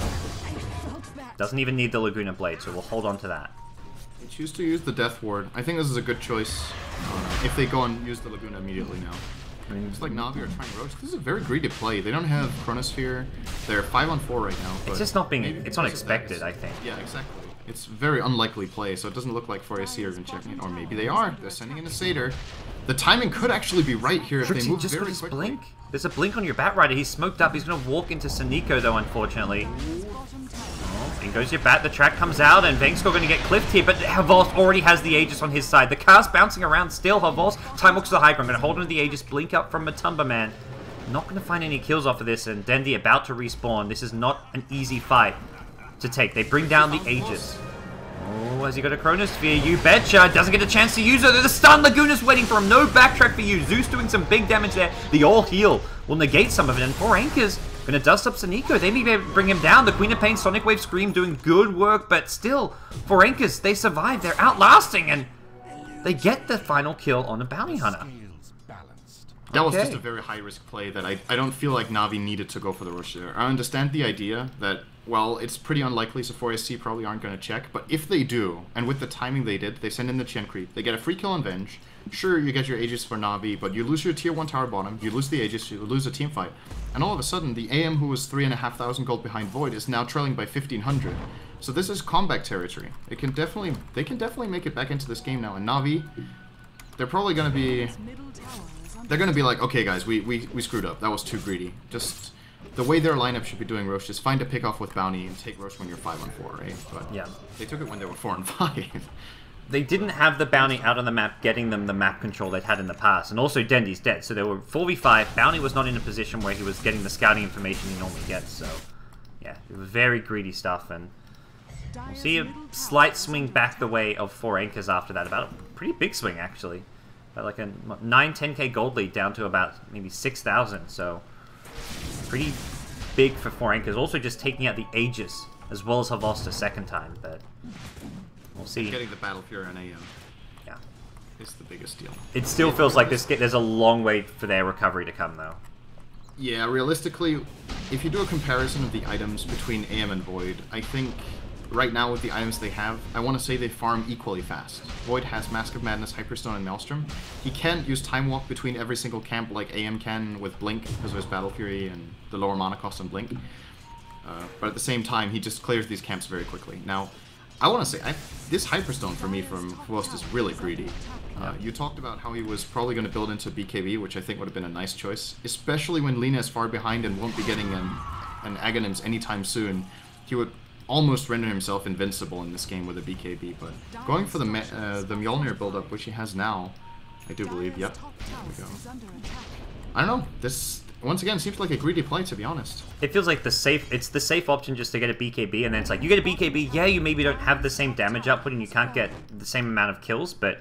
Doesn't even need the Laguna Blade, so we'll hold on to that. They choose to use the Death Ward. I think this is a good choice if they go and use the Laguna immediately now. I mean, it's like Na'Vi are trying to roach. This is a very greedy play. They don't have Chronosphere. They're 5-on-4 right now. But it's just not being... It's unexpected, I think. Yeah, exactly. It's very unlikely play, so it doesn't look like 4AC are even checking it. Or maybe they are. They're sending in a Satyr. The timing could actually be right here if they move just very got his quickly. blink. There's a blink on your Bat Rider. He's smoked up. He's going to walk into Saniko, though, unfortunately. Oh, in goes your Bat. The track comes out, and Venkskor going to get cliffed here, but Havos already has the Aegis on his side. The cast bouncing around still. Havos, time walks to the high ground. Going to hold on to the Aegis. Blink up from Matumba Man. Not going to find any kills off of this, and Dendy about to respawn. This is not an easy fight to take. They bring down the Aegis. Oh, has he got a Chronosphere? You betcha. Doesn't get a chance to use it. The stun. Laguna's waiting for him. No backtrack for you. Zeus doing some big damage there. The all heal will negate some of it. And 4 anchors going to dust up Saniko. They may be able to bring him down. The Queen of Pain, Sonic Wave Scream doing good work. But still, 4 anchors, they survive. They're outlasting. And they get the final kill on a bounty hunter. That was Okay. just a very high-risk play that I don't feel like Na'Vi needed to go for the rush there. I understand the idea that, well, it's pretty unlikely Sephora SC probably aren't going to check, but if they do, and with the timing they did, they send in the Chen creep, they get a free kill on Venge. Sure, you get your Aegis for Na'Vi, but you lose your tier 1 tower bottom, you lose the Aegis, you lose a team fight, and all of a sudden, the AM who was 3,500 gold behind Void is now trailing by 1,500. So this is comeback territory. They can definitely make it back into this game now, and Na'Vi, they're probably going to be... They're going to be like, okay guys, we screwed up. That was too greedy. Just the way their lineup should be doing Rosh is find a pick off with Bounty and take Rosh when you're 5-on-4, right? But Yeah. they took it when they were 4-on-5. They didn't have the Bounty out on the map, getting them the map control they'd had in the past. And also, Dendy's dead, so they were 4v5. Bounty was not in a position where he was getting the scouting information he normally gets, so... Yeah, it was very greedy stuff, and... We'll see a slight swing back the way of 4 anchors after that. About a pretty big swing, actually. Like a 9-10k gold lead down to about maybe 6,000, so... Pretty big for 4 anchors. Also just taking out the Aegis, as well as Havos a second time, but... We'll see. Getting the Battle Fury on AM Yeah. is the biggest deal. It still feels like there's a long way for their recovery to come, though. Yeah, realistically, if you do a comparison of the items between AM and Void, I think right now with the items they have, I want to say they farm equally fast. Void has Mask of Madness, Hyperstone, and Maelstrom. He can't use Time Walk between every single camp like AM can with Blink, because of his Battle Fury and the lower mana cost on Blink. But at the same time, he just clears these camps very quickly. Now, I want to say, this Hyperstone for me from Ghost is really greedy. You talked about how he was probably going to build into BKB, which I think would have been a nice choice. Especially when Lina is far behind and won't be getting an Aghanims anytime soon. He would almost render himself invincible in this game with a BKB. But going for the Mjolnir build-up, which he has now, I do believe. Yep, there we go. I don't know. This, once again, seems like a greedy play, to be honest. It feels like it's the safe option just to get a BKB, and then it's like, you get a BKB, yeah, you maybe don't have the same damage output and you can't get the same amount of kills, but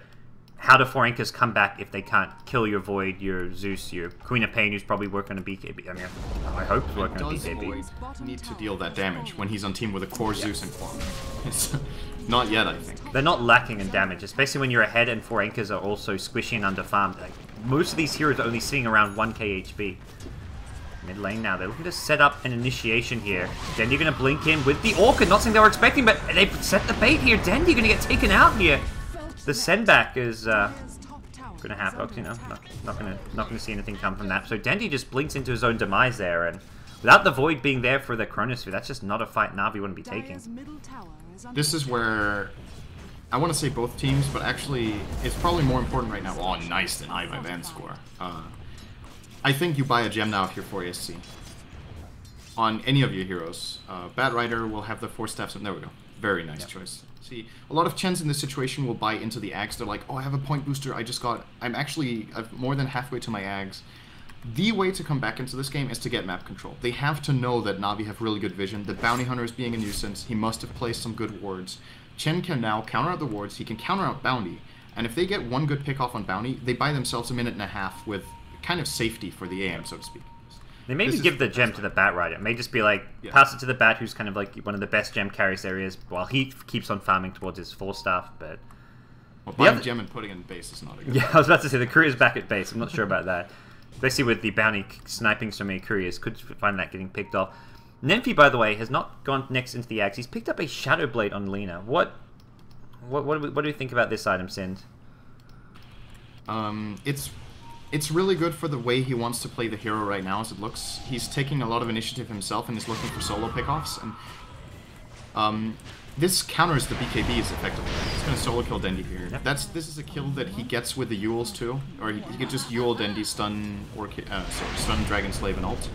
how do 4 anchors come back if they can't kill your Void, your Zeus, your Queen of Pain, who's probably working on a BKB? I mean, I hope he's working on a BKB. Does Void need to deal that damage when he's on team with a core Zeus and Quark? It's not yet, I think. They're not lacking in damage, especially when you're ahead and 4 anchors are also squishy and underfarmed. Like, most of these heroes are only sitting around 1k HP. Mid lane now, they're looking to set up an initiation here. Dendy gonna blink in with the Orchid, not something they were expecting, but they've set the bait here. Dendy gonna get taken out here. The send back is gonna happen. You know, not gonna see anything come from that. So Dendy just blinks into his own demise there, and without the Void being there for the Chronosphere, that's just not a fight Na'Vi wouldn't be taking. This is where I want to say both teams, but actually it's probably more important right now. Oh, nice, an Iva Van score. I think you buy a gem now if you're 4 ESC. On any of your heroes. Bat Rider will have the 4 staffs, and there we go. Very nice choice. See, a lot of Chens in this situation will buy into the Ags. They're like, oh, I have a point booster, I'm more than halfway to my Ags. The way to come back into this game is to get map control. They have to know that Na'Vi have really good vision. The Bounty Hunter is being a nuisance. He must have placed some good wards. Chen can now counter out the wards. He can counter out Bounty. And if they get one good pick off on Bounty, they buy themselves a minute and a half with kind of safety for the AM, so to speak. They maybe give the gem to the Bat Rider. It may just be like, pass it to the Bat, who's kind of like one of the best gem carries there is, while he keeps on farming towards his 4 staff, but... Well, buying gem and putting it in base is not a good Yeah, I was about to say, the courier's back at base. I'm not sure about that. Especially with the Bounty sniping so many couriers, could find that getting picked off. Nenfi, by the way, has not gone next into the Axe. He's picked up a Shadow Blade on Lina. What do we think about this item, Sind? It's really good for the way he wants to play the hero right now, as it looks. He's taking a lot of initiative himself and is looking for solo pickoffs. And this counters the BKBs effectively. He's going to solo kill Dendy here. Yep. This is a kill that he gets with the Yules too, or he could just Yule Dendy, stun Dragon Slave and ult.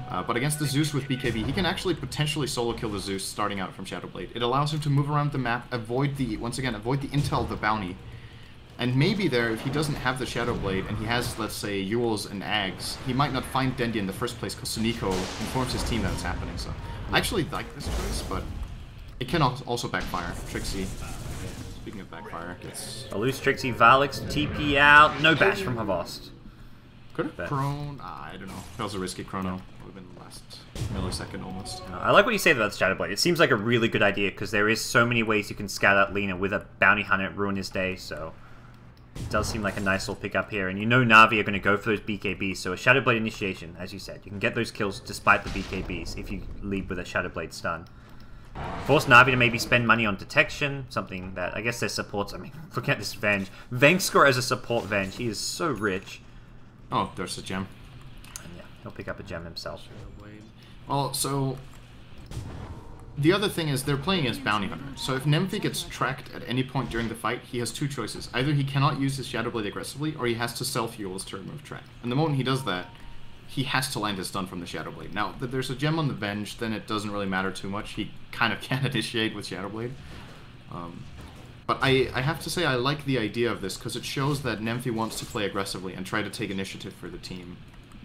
But against the Zeus with BKB, he can actually potentially solo kill the Zeus starting out from Shadowblade. It allows him to move around the map, avoid the intel of the bounty. And maybe there, if he doesn't have the Shadowblade and he has, let's say, Yules and Ags, he might not find Dendy in the first place because Suniko informs his team that it's happening. So I actually like this choice, but it can also backfire. Trixie, speaking of backfire, gets... A loose Trixie, Valix, TP out, no bash from Havost. Could have chrono. I don't know. That was a risky chrono. Would have been the last millisecond almost. I like what you say about Shadowblade. It seems like a really good idea because there is so many ways you can scout out Lina with a Bounty Hunter, ruin his day, so... It does seem like a nice little pickup here, and you know Na'Vi are going to go for those BKBs, so a Shadow Blade initiation, as you said. You can get those kills despite the BKBs if you lead with a Shadow Blade stun. Force Na'Vi to maybe spend money on detection, something that I guess their supports. I mean, look at this Venge. Vengskor as a support Venge, he is so rich. Oh, there's a gem. And yeah, he'll pick up a gem himself. Well, so the other thing is they're playing as Bounty Hunter. So if Nemphy gets tracked at any point during the fight, he has two choices. Either he cannot use his Shadow Blade aggressively, or he has to self-fuels to remove track. And the moment he does that, he has to land his stun from the Shadow Blade. Now, if there's a gem on the Venge, then it doesn't really matter too much. He kind of can initiate with Shadow Blade. But I have to say I like the idea of this, because it shows that Nemphy wants to play aggressively and try to take initiative for the team.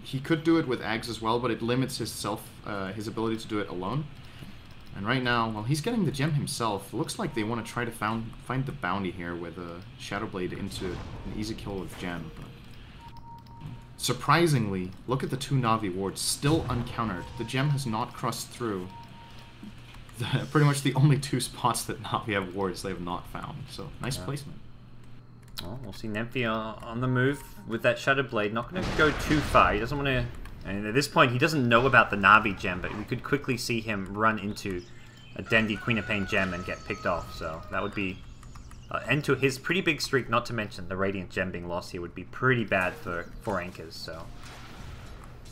He could do it with Ags as well, but it limits his ability to do it alone. And right now, well, he's getting the gem himself. It looks like they want to try to find the bounty here with a Shadow Blade into an easy kill with gem. But surprisingly, look at the two Na'Vi wards still uncountered. The gem has not crossed through pretty much the only two spots that Na'Vi have wards they have not found. So nice placement. Well, we'll see Nemphy on the move with that Shadow Blade. Not going to go too far. He doesn't want to... And at this point, he doesn't know about the Na'Vi gem, but we could quickly see him run into a Dendi Queen of Pain gem and get picked off. So that would be an end to his pretty big streak, not to mention the Radiant gem being lost here would be pretty bad for Anchors. So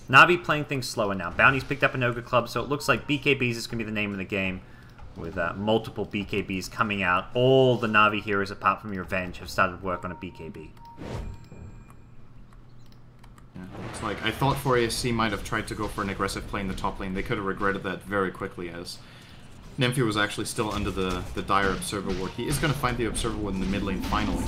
Na'Vi playing things slower now. Bounty's picked up an Ogre Club, so it looks like BKBs is going to be the name of the game, with multiple BKBs coming out. All the Na'Vi heroes, apart from your Venge, have started work on a BKB. Yeah, it's like I thought 4ASC might have tried to go for an aggressive play in the top lane. They could have regretted that very quickly, as Nemphy was actually still under the dire Observer ward. He is going to find the Observer ward in the mid lane finally.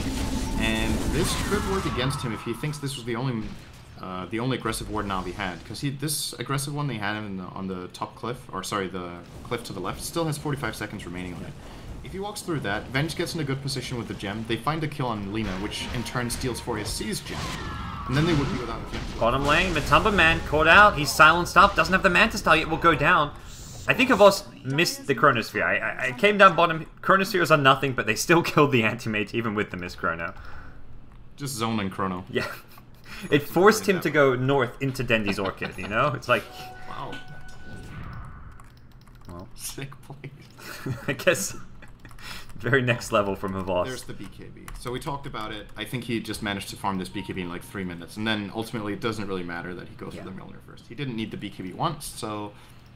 And this could work against him if he thinks this was the only aggressive ward Na'Vi had. Because this aggressive one they had on the top cliff, or sorry, the cliff to the left, still has 45 seconds remaining on it. If he walks through that, Venge gets in a good position with the gem. They find a kill on Lina, which in turn steals 4ASC's gem. And then they would be without a gem. Bottom lane, Matumba Man caught out. He's silenced up, doesn't have the Manta Style yet, will go down. I think Avos missed the Chronosphere. I came down bottom. Chronospheres are nothing, but they still killed the Anti-Mage even with the Miss Chrono. Just zone and Chrono. Yeah. It forced him to go north into Dendi's Orchid, you know? It's like... Wow. Well, sick play. I guess... Very next level from Havas. There's the BKB. So we talked about it. I think he just managed to farm this BKB in like 3 minutes. And then ultimately it doesn't really matter that he goes for the Milner first. He didn't need the BKB once, so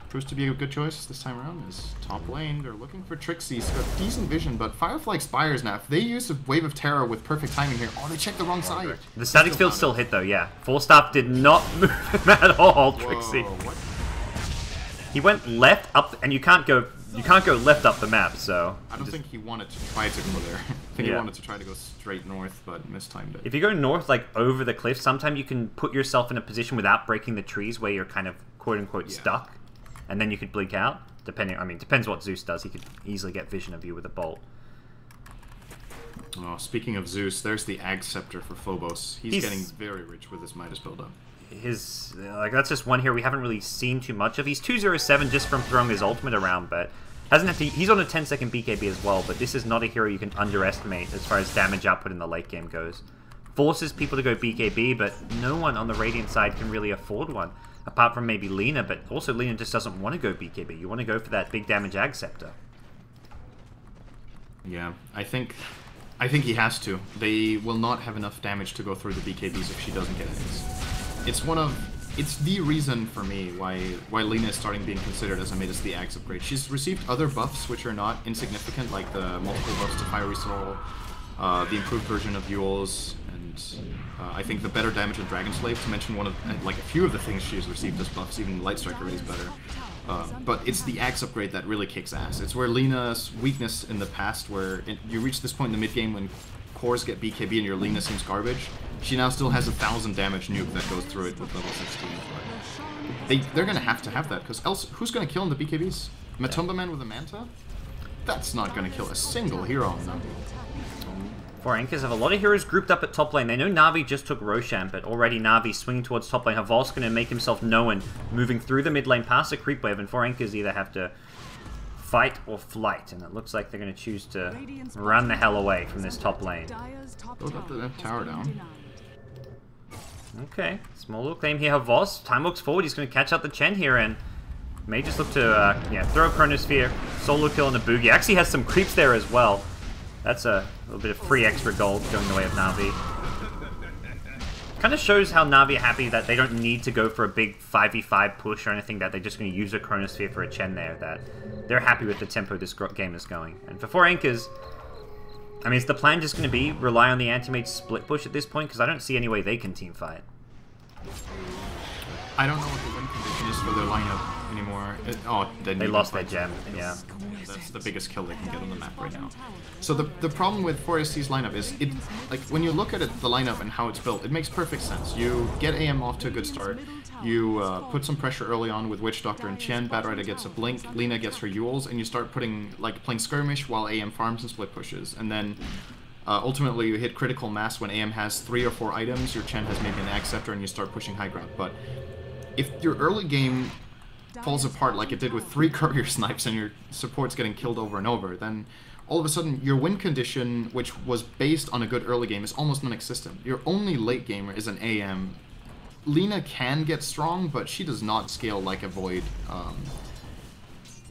proves to be a good choice this time around. Is top lane. They're looking for Trixie. He's got decent vision, but Firefly Spires now. If they use a Wave of Terror with perfect timing here, oh, they checked the wrong side. The static field still hit though, yeah. Falstaff did not move him at all, Trixie. Whoa, what? He went left up, and you can't go left up the map, so... I don't think he wanted to try to go there. I think he wanted to try to go straight north, but mistimed it. If you go north, like, over the cliff, sometimes you can put yourself in a position without breaking the trees where you're kind of, quote-unquote, stuck. And then you could blink out, depending... I mean, depends what Zeus does. He could easily get vision of you with a bolt. Oh, speaking of Zeus, there's the Ag Scepter for Phobos. He's getting very rich with his Midas build-up. That's just one here we haven't really seen too much of. He's 207 just from throwing his ultimate around, but hasn't had to, he's on a 10-second BKB as well, but this is not a hero you can underestimate as far as damage output in the late game goes. Forces people to go BKB, but no one on the Radiant side can really afford one, apart from maybe Lina, but also Lina just doesn't want to go BKB. You want to go for that big damage Ag Scepter. Yeah, I think he has to. They will not have enough damage to go through the BKBs if she doesn't get it. It's the reason for me why Lina is starting being considered as I made as the Axe upgrade. She's received other buffs which are not insignificant, like the multiple buffs to Fiery Soul, the improved version of Yules, and I think the better damage of Dragon Slave, to mention a few of the things she's received as buffs. Even Light Strike already is better. But it's the Axe upgrade that really kicks ass. It's where Lina's weakness in the past, where you reach this point in the mid game when cores get BKB and your Lina seems garbage. She now still has 1,000 damage nuke that goes through it with level 16. They're gonna have to have that, because else who's gonna kill in the BKBs? Matumba Man with a Manta? That's not gonna kill a single hero on them. For Anchors have a lot of heroes grouped up at top lane. They know Na'Vi just took Roshan, but already Na'Vi swinging towards top lane. Haval's going to make himself known, moving through the mid lane past the creep wave, and 4 Anchors either have to fight or flight, and it looks like they're going to choose to run the hell away from this top lane. Build up the tower down. Okay, small little claim here. Voss, time looks forward. He's going to catch up the Chen here and may just look to yeah, throw a Chronosphere, solo kill on the Boogie. Actually has some creeps there as well. That's a little bit of free extra gold going the way of Na'Vi. Kind of shows how Na'Vi are happy that they don't need to go for a big 5v5 push or anything, that they're just going to use a Chronosphere for a Chen there, that they're happy with the tempo this game is going. And for 4 Anchors, I mean, is the plan just going to be rely on the anti-mage split push at this point? Because I don't see any way they can team fight. I don't know what the win condition is for their lineup anymore. They lost their gem, yeah. That's the biggest kill they can get on the map right now. So the problem with 4SC's lineup is, like, when you look at it, the lineup and how it's built, it makes perfect sense. You get AM off to a good start, you put some pressure early on with Witch Doctor and Chen, Bad Rider gets a Blink, Lina gets her Yules, and you start playing skirmish while AM farms and split pushes. And then ultimately you hit critical mass when AM has 3 or 4 items, your Chen has maybe an Axe Scepter, and you start pushing high ground. But if your early game falls apart like it did with 3 courier snipes and your support's getting killed over and over, then all of a sudden your win condition, which was based on a good early game, is almost non-existent. Your only late gamer is an AM. Lina can get strong, but she does not scale like a Void.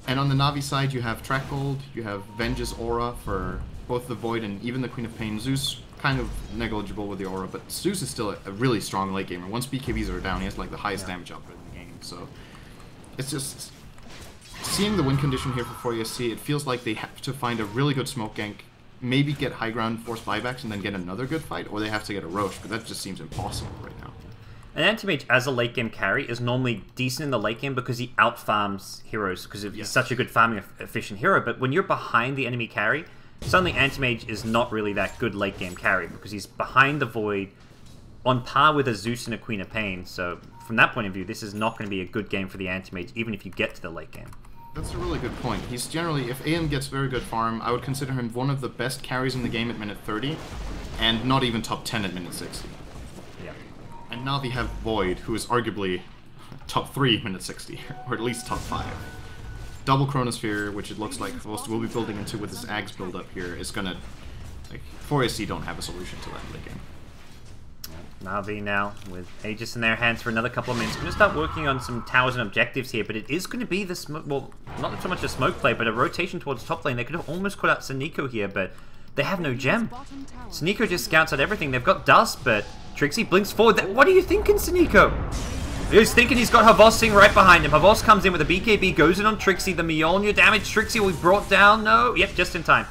And on the Na'Vi side, you have Track Gold, you have Venge's Aura for both the Void and even the Queen of Pain. Zeus, kind of negligible with the Aura, but Zeus is still a really strong late gamer. Once BKBs are down, he has like the highest damage output in the game. So it's just seeing the win condition here for 4ESC, it feels like they have to find a really good smoke gank, maybe get high ground, force buybacks, and then get another good fight, or they have to get a Roche, but that just seems impossible right now. An anti-mage as a late game carry is normally decent in the late game because he out-farms heroes, because he's such a good farming efficient hero, but when you're behind the enemy carry, suddenly anti-mage is not really that good late game carry, because he's behind the Void, on par with a Zeus and a Queen of Pain, so from that point of view, this is not going to be a good game for the anti-mage, even if you get to the late game. That's a really good point. He's generally, if AM gets very good farm, I would consider him one of the best carries in the game at minute 30, and not even top 10 at minute 60. Yeah. And now we have Void, who is arguably top 3 minute 60, or at least top 5. Double Chronosphere, which it looks like we'll be building into with this Ags build up here, is gonna, like, 4AC don't have a solution to that late game. Na'Vi now, with Aegis in their hands for another couple of minutes. Going to start working on some towers and objectives here, but it is going to be the smoke, well, not so much a smoke play, but a rotation towards top lane. They could have almost caught out Sneeko here, but they have no gem. Sneeko just scouts out everything. They've got dust, but Trixie blinks forward. What are you thinking, Sneeko? He's thinking he's got Havos sitting right behind him. Havos comes in with a BKB, goes in on Trixie. The Mjolnir damage. Trixie will be brought down. No, yep, just in time.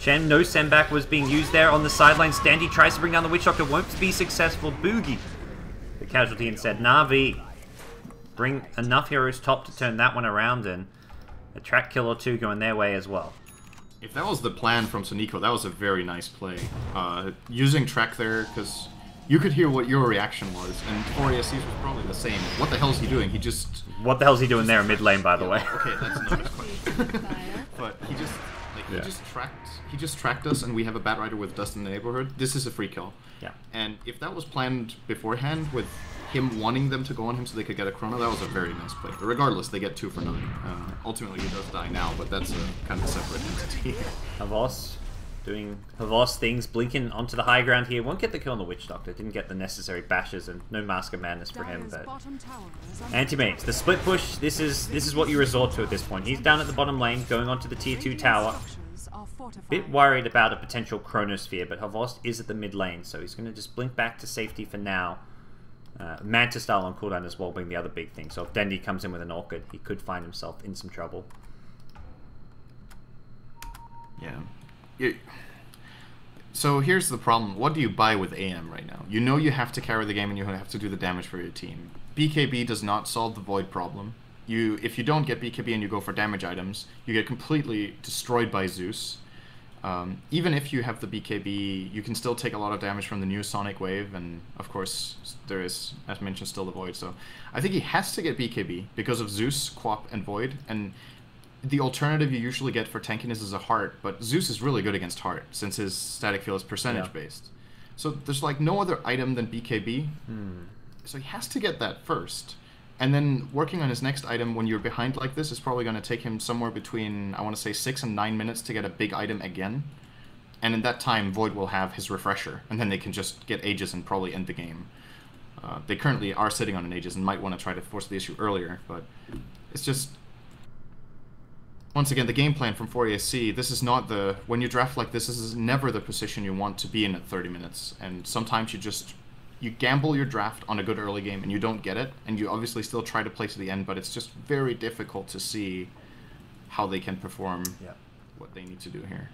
Chen, no sendback was being used there on the sideline. Standy tries to bring down the Witch Doctor, won't be successful. Boogie, the casualty instead. Na'Vi bring enough heroes top to turn that one around, and a track kill or 2 going their way as well. If that was the plan from Sneeko, that was a very nice play. Using track there, because you could hear what your reaction was, and 4ESC's was probably the same. What the hell is he doing? He just... What the hell is he doing there mid lane, by the way? Okay, that's another question. But he just... Like, he just tracked us, and we have a Bat Rider with dust in the neighborhood. This is a free kill. Yeah. And if that was planned beforehand, with him wanting them to go on him so they could get a chrono, that was a very nice play. But regardless, they get 2 for nothing. Ultimately, he does die now, but that's a kind of separate entity. Havos doing Havos things, blinking onto the high ground here. Won't get the kill on the Witch Doctor. Didn't get the necessary bashes, and no Mask of Madness for him. But anti-mage, the split push. This is what you resort to at this point. He's down at the bottom lane, going onto the tier 2 tower. Bit worried about a potential Chronosphere, but Havos is at the mid lane, so he's going to just blink back to safety for now. Manta style on cooldown as well being the other big thing, so if Dendi comes in with an Orchid, he could find himself in some trouble. Yeah. So here's the problem. What do you buy with AM right now? You know you have to carry the game and you have to do the damage for your team. BKB does not solve the Void problem. If you don't get BKB and you go for damage items, you get completely destroyed by Zeus. Even if you have the BKB, you can still take a lot of damage from the new Sonic Wave, and of course there is, as mentioned, still the Void. So I think he has to get BKB because of Zeus, Quap, and Void, and the alternative you usually get for tankiness is a Heart, but Zeus is really good against Heart since his static field is percentage based. So there's like no other item than BKB, so he has to get that first. And then working on his next item when you're behind like this is probably going to take him somewhere between, I want to say, 6 and 9 minutes to get a big item again. And in that time, Void will have his refresher, and then they can just get Aegis and probably end the game. They currently are sitting on an Aegis and might want to try to force the issue earlier, but it's just... Once again, the game plan from 4ASC, this is not the... When you draft like this is never the position you want to be in at 30 minutes, and sometimes you gamble your draft on a good early game and you don't get it, and you obviously still try to play to the end, but it's just very difficult to see how they can perform what they need to do here.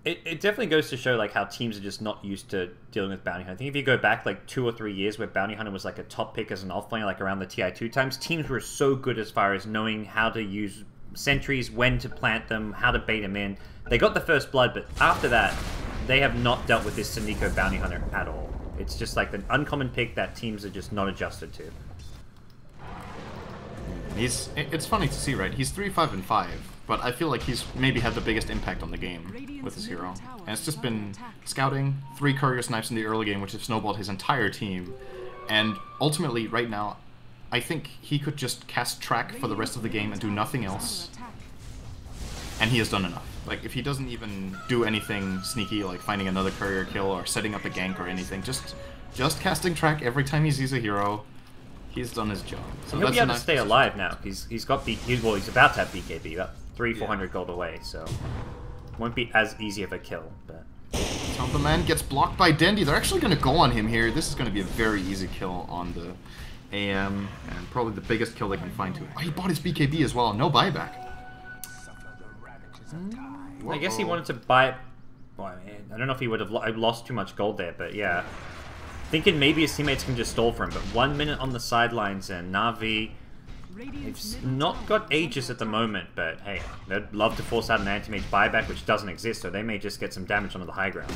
It definitely goes to show like how teams are just not used to dealing with Bounty Hunter. I think if you go back like 2 or 3 years where Bounty Hunter was like a top pick as an offlaner, like around the TI2 times, teams were so good as far as knowing how to use sentries, when to plant them, how to bait them in. They got the first blood, but after that, they have not dealt with this Sinico Bounty Hunter at all. It's just like an uncommon pick that teams are just not adjusted to. It's funny to see, right? He's 3, 5, and 5, but I feel like he's maybe had the biggest impact on the game with his hero. And it's just been scouting, 3 courier snipes in the early game, which have snowballed his entire team. And ultimately, right now, I think he could just cast track for the rest of the game and do nothing else. And he has done enough. Like, if he doesn't even do anything sneaky, like finding another courier kill or setting up a gank or anything, just casting track every time he sees a hero, he's done his job. So he'll be able to stay alive now. He's got well, he's about to have BKB, about 300-400 gold away, so won't be as easy of a kill. But the man gets blocked by Dendy. They're actually going to go on him here. This is going to be a very easy kill on the AM, and probably the biggest kill they can find too. Oh, he bought his BKB as well. No buyback. I guess he wanted to buy it. Well, I don't know if he would have lost too much gold there, but yeah. Thinking maybe his teammates can just stall for him, but 1 minute on the sidelines, and Na'Vi, they've not got Aegis at the moment, but hey, they'd love to force out an anti-mage buyback, which doesn't exist, so they may just get some damage onto the high ground.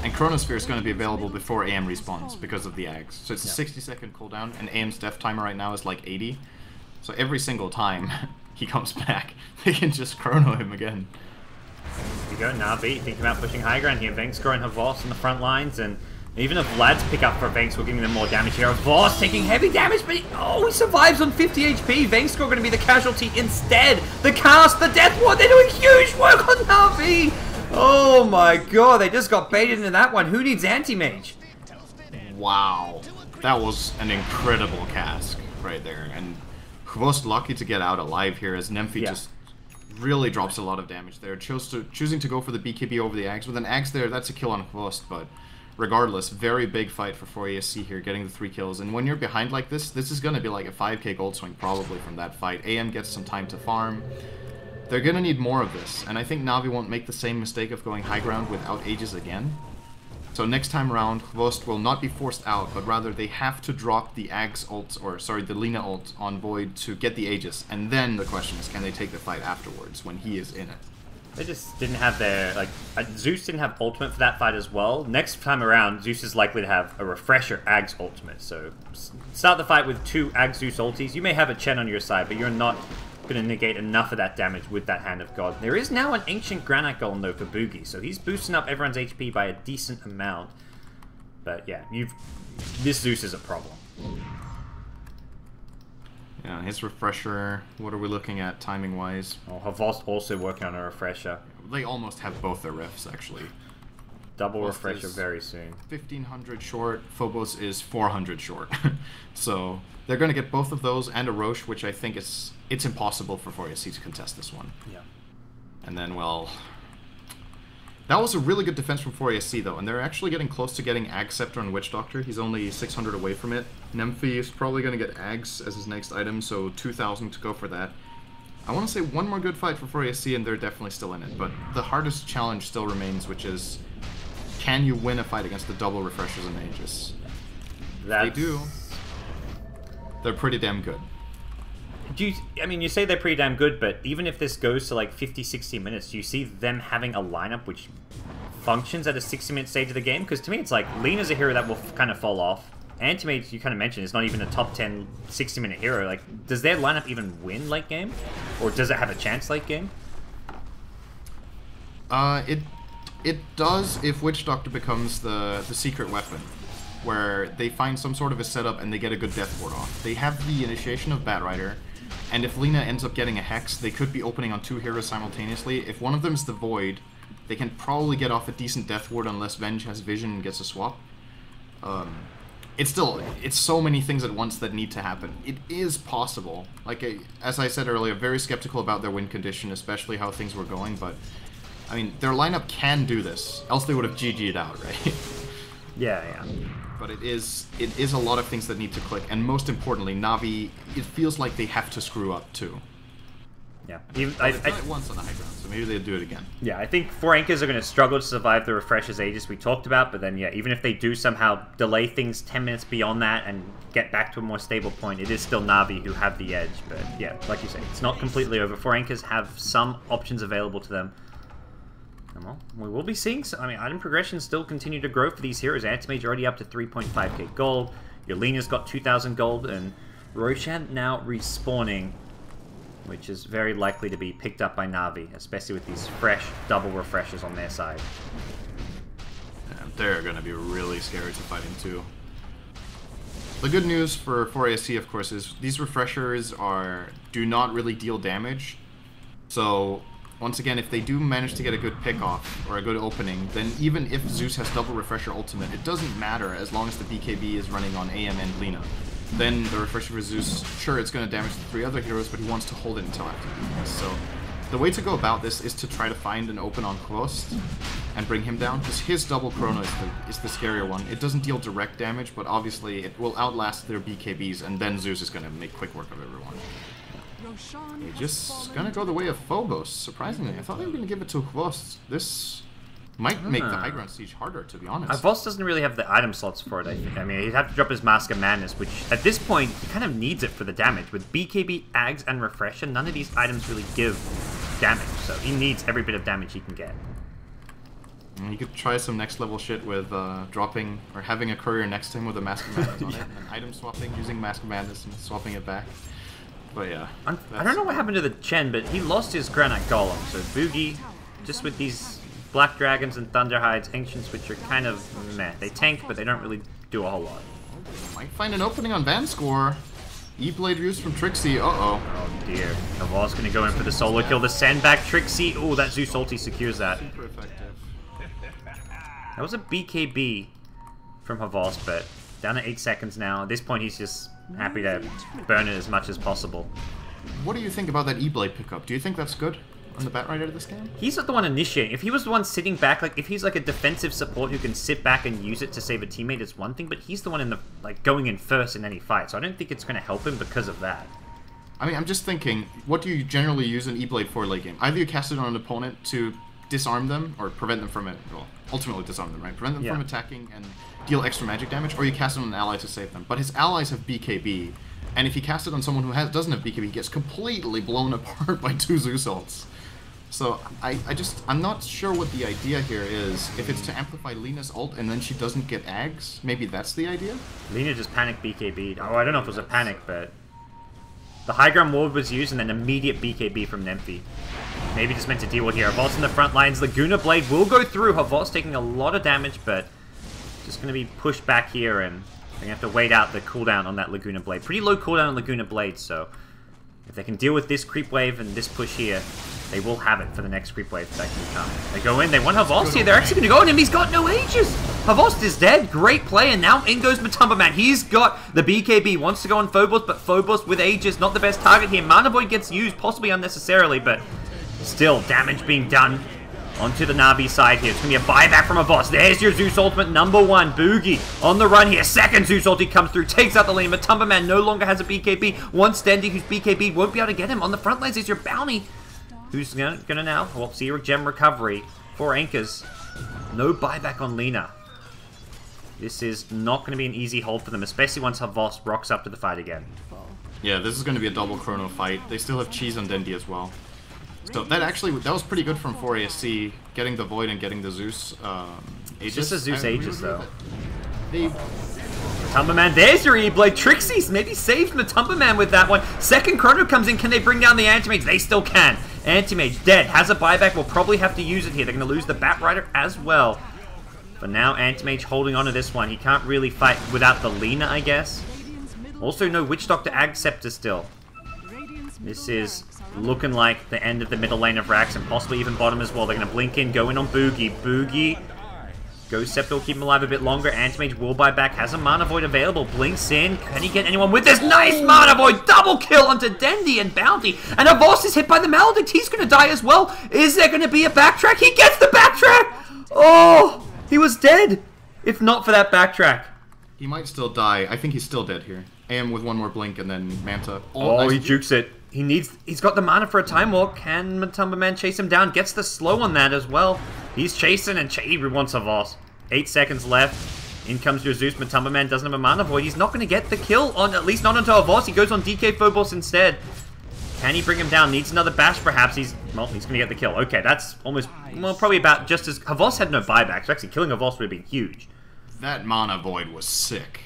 And Chronosphere is going to be available before AM respawns because of the Ags. So it's a 60-second cooldown, and AM's death timer right now is like 80. So every single time he comes back, they can just chrono him again. Here you go, Na'Vi thinking about pushing high ground here. Vengskor and Havos on the front lines, and even if Vlad's pick up for Vengskor, giving them more damage here. Havos taking heavy damage, but he survives on 50 HP. Vengskor going to be the casualty instead. The cast, the death ward, they're doing huge work on Na'Vi. Oh my god, they just got baited into that one. Who needs anti-mage? Wow, that was an incredible cask right there, and Havos lucky to get out alive here as Nemphy just really drops a lot of damage there. Choosing to go for the BKB over the Ags. With an Ags there, that's a kill on Havos, but regardless, very big fight for 4ASC here, getting the 3 kills. And when you're behind like this is going to be like a 5k gold swing probably from that fight. AM gets some time to farm. They're going to need more of this, and I think Na'Vi won't make the same mistake of going high ground without Aegis again. So next time around, Vost will not be forced out, but rather they have to drop the Ags ult, or sorry, the Lina ult on Void to get the Aegis, and then the question is, can they take the fight afterwards when he is in it? They just didn't have their, like, Zeus didn't have ultimate for that fight as well. Next time around, Zeus is likely to have a refresher Ags ultimate, so start the fight with 2 Ags Zeus ultis. You may have a Chen on your side, but you're not going to negate enough of that damage with that Hand of God. There is now an Ancient Granite Golem, though, for Boogie, so he's boosting up everyone's HP by a decent amount. But yeah, this Zeus is a problem. Yeah, his refresher, what are we looking at timing-wise? Oh, Havos also working on a refresher. They almost have both their refs, actually. Double refresher very soon. 1500 short, Phobos is 400 short. So they're going to get both of those and a Roche, which I think it's impossible for 4ASC to contest this one. Yeah. And then, well, that was a really good defense from 4ASC, though, and they're actually getting close to getting Ag Scepter and Witch Doctor. He's only 600 away from it. Nemphy is probably going to get Ags as his next item, so 2,000 to go for that. I want to say one more good fight for 4ASC, and they're definitely still in it, but the hardest challenge still remains, which is, can you win a fight against the double refreshers and Aegis? They do. They're pretty damn good. I mean, you say they're pretty damn good, but even if this goes to like 50, 60 minutes, do you see them having a lineup which functions at a 60-minute stage of the game? Because to me, it's like, Lina's a hero that will kind of fall off. Antimage, you kind of mentioned, is not even a top 10 60-minute hero. Like, does their lineup even win late game? Or does it have a chance late game? It does if Witch Doctor becomes the secret weapon. where they find some sort of a setup and they get a good death ward off. They have the initiation of Batrider, and if Lina ends up getting a Hex, they could be opening on 2 heroes simultaneously. If one of them is the Void, they can probably get off a decent death ward unless Venge has vision and gets a swap. It's so many things at once that need to happen. It is possible. Like, as I said earlier, very skeptical about their win condition, especially how things were going, but, I mean, their lineup can do this, else they would have GG'd out, right? Yeah. But it is a lot of things that need to click, and most importantly, Na'Vi, it feels like they have to screw up, too. Yeah. They've done it once on the high ground, so maybe they'll do it again. Yeah, I think 4 Anchors are going to struggle to survive the refreshers Aegis we talked about, but then, yeah, even if they do somehow delay things 10 minutes beyond that and get back to a more stable point, it is still Na'Vi who have the edge. But, yeah, like you say, it's not completely over. 4 Anchors have some options available to them. And, well, we will be seeing some, I mean, item progressions still continue to grow for these heroes. Antimage already up to 3.5k gold. Yelena's got 2,000 gold, and Roshan now respawning, which is very likely to be picked up by Na'Vi, especially with these fresh double refreshers on their side. Yeah, they're going to be really scary to fight into. The good news for ASC, of course, is these refreshers do not really deal damage. So, once again, if they do manage to get a good pick-off or a good opening, then even if Zeus has double refresher ultimate, it doesn't matter as long as the BKB is running on AM and Lina. Then the refresher for Zeus, sure, it's going to damage the 3 other heroes, but he wants to hold it until after this. So the way to go about this is to try to find an open on Quost and bring him down, because his double chrono is the scarier one. It doesn't deal direct damage, but obviously it will outlast their BKBs, and then Zeus is going to make quick work of everyone. He's just going to go the way of Phobos, surprisingly. I thought they were going to give it to Quost. This might make the high ground siege harder, to be honest. Voss doesn't really have the item slots for it, I think. I mean, he'd have to drop his Mask of Madness, which at this point, he kind of needs it for the damage. With BKB, Ags, and Refresher, none of these items really give damage, so he needs every bit of damage he can get. And he could try some next level shit with dropping, or having a courier next to him with a Mask of Madness on it, and item swapping, using Mask of Madness and swapping it back. But yeah. I don't know what happened to the Chen, but he lost his Granite Golem, so Boogie, just with these Black Dragons and Thunderhides, Ancients, which are kind of meh. They tank, but they don't really do a whole lot. Might find an opening on Van Score. E-Blade use from Trixie. Uh-oh. Oh dear. Haval's going to go in for the solo kill. The sandbag Trixie. Oh, that Zeus ulti secures that. Super effective. That was a BKB from Havals, but down at 8 seconds now. At this point, he's just happy to burn it as much as possible. What do you think about that E-Blade pickup? Do you think that's good on the Batrider of this game? He's not the one initiating. If he was the one sitting back, like if he's like a defensive support who can sit back and use it to save a teammate, it's one thing, but he's the one in the going in first in any fight, so I don't think it's going to help him because of that. I mean, I'm just thinking, what do you generally use an E-Blade for late game? Either you cast it on an opponent to disarm them, or prevent them from it, well, ultimately disarm them, right? Prevent them from attacking and deal extra magic damage, or you cast it on an ally to save them. But his allies have BKB, and if he casts it on someone who doesn't have BKB, he gets completely blown apart by 2 Zeus ults. So, I'm not sure what the idea here is. If it's to amplify Lina's ult and then she doesn't get Ags, maybe that's the idea? Lina just panic BKB'd. Oh, I don't know if it was a panic, but the high ground ward was used and then immediate BKB from Nymphy. Maybe just meant to deal with here. Havals in the front lines. Laguna Blade will go through. Havals taking a lot of damage, but just going to be pushed back here, and they're going to have to wait out the cooldown on that Laguna Blade. Pretty low cooldown on Laguna Blade, so if they can deal with this creep wave and this push here, they will have it for the next creep wave that can come. They go in, they want Havals here, they're actually going to go on him, he's got no Aegis! Havals is dead, great play, and now in goes Matumba Man. He's got the BKB, wants to go on Phobos, but Phobos with Aegis, not the best target here. Mana Void gets used, possibly unnecessarily, but still, damage being done onto the Na'Vi side here. It's going to be a buyback from Havals. There's your Zeus ultimate, number 1. Boogie on the run here. Second Zeus ulti comes through, takes out the lane. Matumba Man no longer has a BKB. One Stendy who's BKB won't be able to get him. On the front lines is your Bounty, who's going to now, well, see your gem recovery. 4 Anchors. No buyback on Lina. This is not going to be an easy hold for them, especially once Havals rocks up to the fight again. Yeah, this is going to be a double chrono fight. They still have Cheese on Dendi as well. So that was pretty good from 4ASC, getting the Void and getting the Zeus Aegis. Just a Zeus Aegis, though. Matumba Man, there's your E-Blade. Trixie's maybe saved Matumba Man with that one. Second Chrono comes in. Can they bring down the Antimage? They still can. Antimage dead. Has a buyback. Will probably have to use it here. They're going to lose the Batrider as well. For now, Anti-Mage holding on to this one. He can't really fight without the Lina, I guess. Also, no Witch Doctor Ag Scepter still. This is looking like the end of the middle lane of Rax, and possibly even bottom as well. They're going to blink in, go in on Boogie. Boogie. Ghost Scepter will keep him alive a bit longer. Anti-Mage will buy back. Has a Mana Void available. Blinks in. Can he get anyone with this? Nice Mana Void! Double kill onto Dendi and Bounty. And Avos is hit by the Maledict. He's going to die as well. Is there going to be a backtrack? He gets the backtrack! Oh! He was dead! If not for that backtrack. He might still die. I think he's still dead here. AM with one more blink and then Manta. Oh, nice. He jukes it. He's got the mana for a Time Walk. Can Matumba Man chase him down? Gets the slow on that as well. He's chasing and he wants a Voss. 8 seconds left. In comes your Zeus. Matumba Man doesn't have a Mana Void. He's not going to get the kill, on at least not onto a Voss. He goes on DK Phobos instead. Can he bring him down? Needs another bash perhaps. He's going to get the kill. Okay, that's almost, well, probably about just as... Havos had no buyback, so actually killing Havos would have been huge. That Mana Void was sick.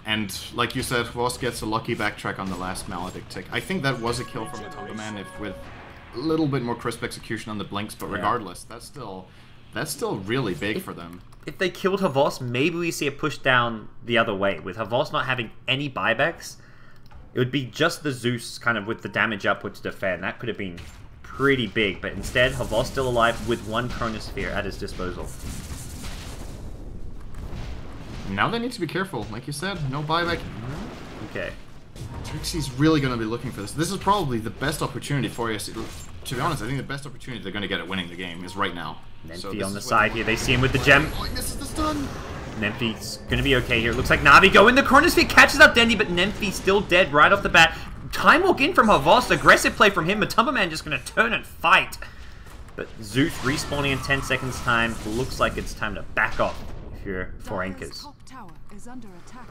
And like you said, Havos gets a lucky backtrack on the last Maledict tick. I think that was a kill from Matumba Man if with a little bit more crisp execution on the blinks, but regardless, that's still really big for them. If they killed Havos, maybe we see a push down the other way. With Havos not having any buybacks, it would be just the Zeus kind of with the damage upward to defend. That could have been pretty big, but instead, Havos still alive with one Chronosphere at his disposal. Now they need to be careful. Like you said, no buyback. Okay. Trixie's really going to be looking for this. This is probably the best opportunity for us. To be honest, I think the best opportunity they're going to get at winning the game is right now. Nemphy on the side here. They see him with the gem. Oh, he misses the stun. Nemphy's going to be okay here. It looks like Na'Vi go in. The Chronosphere catches up Dendi, but Nemphy's still dead right off the bat. Time Walk in from Havos. Aggressive play from him. Matumba Man just going to turn and fight. But Zeus respawning in 10 seconds time. Looks like it's time to back off if you're for Anchors. Is under attack.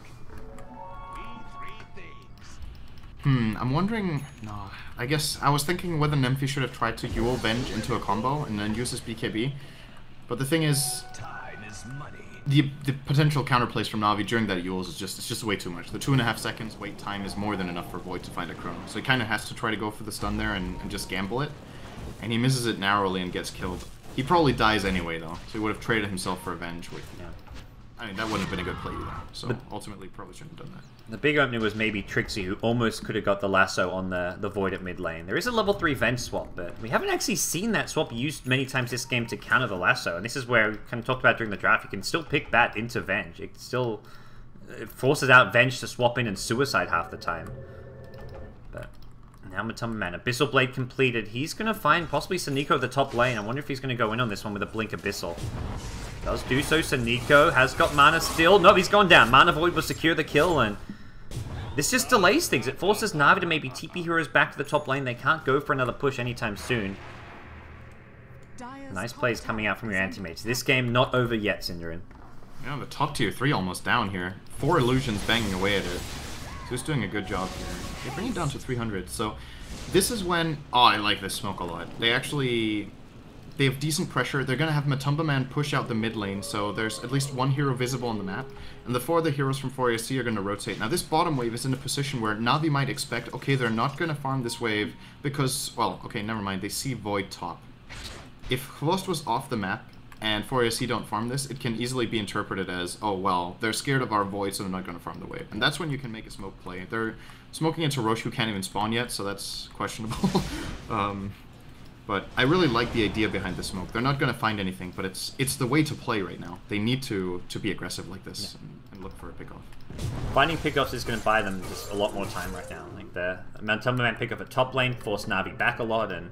I'm wondering... No, I guess I was thinking whether Nemphy should have tried to Yule Venge into a combo and then use his BKB. But the thing is... The potential counterplays from Na'Vi during that Yules is just way too much. The 2.5 seconds wait time is more than enough for Void to find a Chrono. So he kind of has to try to go for the stun there and just gamble it. And he misses it narrowly and gets killed. He probably dies anyway though, so he would have traded himself for Avenge. I mean, that wouldn't have been a good play either. So ultimately, probably shouldn't have done that. The big opening was maybe Trixie, who almost could have got the lasso on the Void at mid lane. There is a level 3 Venge swap, but we haven't actually seen that swap used many times this game to counter the lasso. And this is where we kind of talked about during the draft. You can still pick that into Venge. It forces out Venge to swap in and suicide half the time. But now Matumba Man, Abyssal Blade completed. He's going to find possibly Saniko at the top lane. I wonder if he's going to go in on this one with a Blink Abyssal. Does do so. Saniko has got mana still. No, he's gone down. Mana Void will secure the kill, and this just delays things. It forces Na'Vi to maybe TP heroes back to the top lane. They can't go for another push anytime soon. Nice plays coming out from your anti-mates. This game not over yet, Synderen. Yeah, the top tier 3 almost down here. 4 illusions banging away at it. So he's doing a good job here. They bring it down to 300. So this is when... Oh, I like this smoke a lot. They have decent pressure. They're going to have Matumba Man push out the mid lane, so there's at least one hero visible on the map. And the 4 other heroes from 4AC are going to rotate. Now this bottom wave is in a position where Na'Vi might expect, okay, they're not going to farm this wave because, well, okay, never mind, they see Void top. If Khvost was off the map and 4AC don't farm this, it can easily be interpreted as, oh, well, they're scared of our Void, so they're not going to farm the wave. And that's when you can make a smoke play. They're smoking into Roche, who can't even spawn yet, so that's questionable. But I really like the idea behind the smoke. They're not going to find anything, but it's the way to play right now. They need to be aggressive like this and look for a pickoff. Finding pickoffs is going to buy them just a lot more time right now. Like the Matumba Man pickoff at top lane forced Na'Vi back a lot, and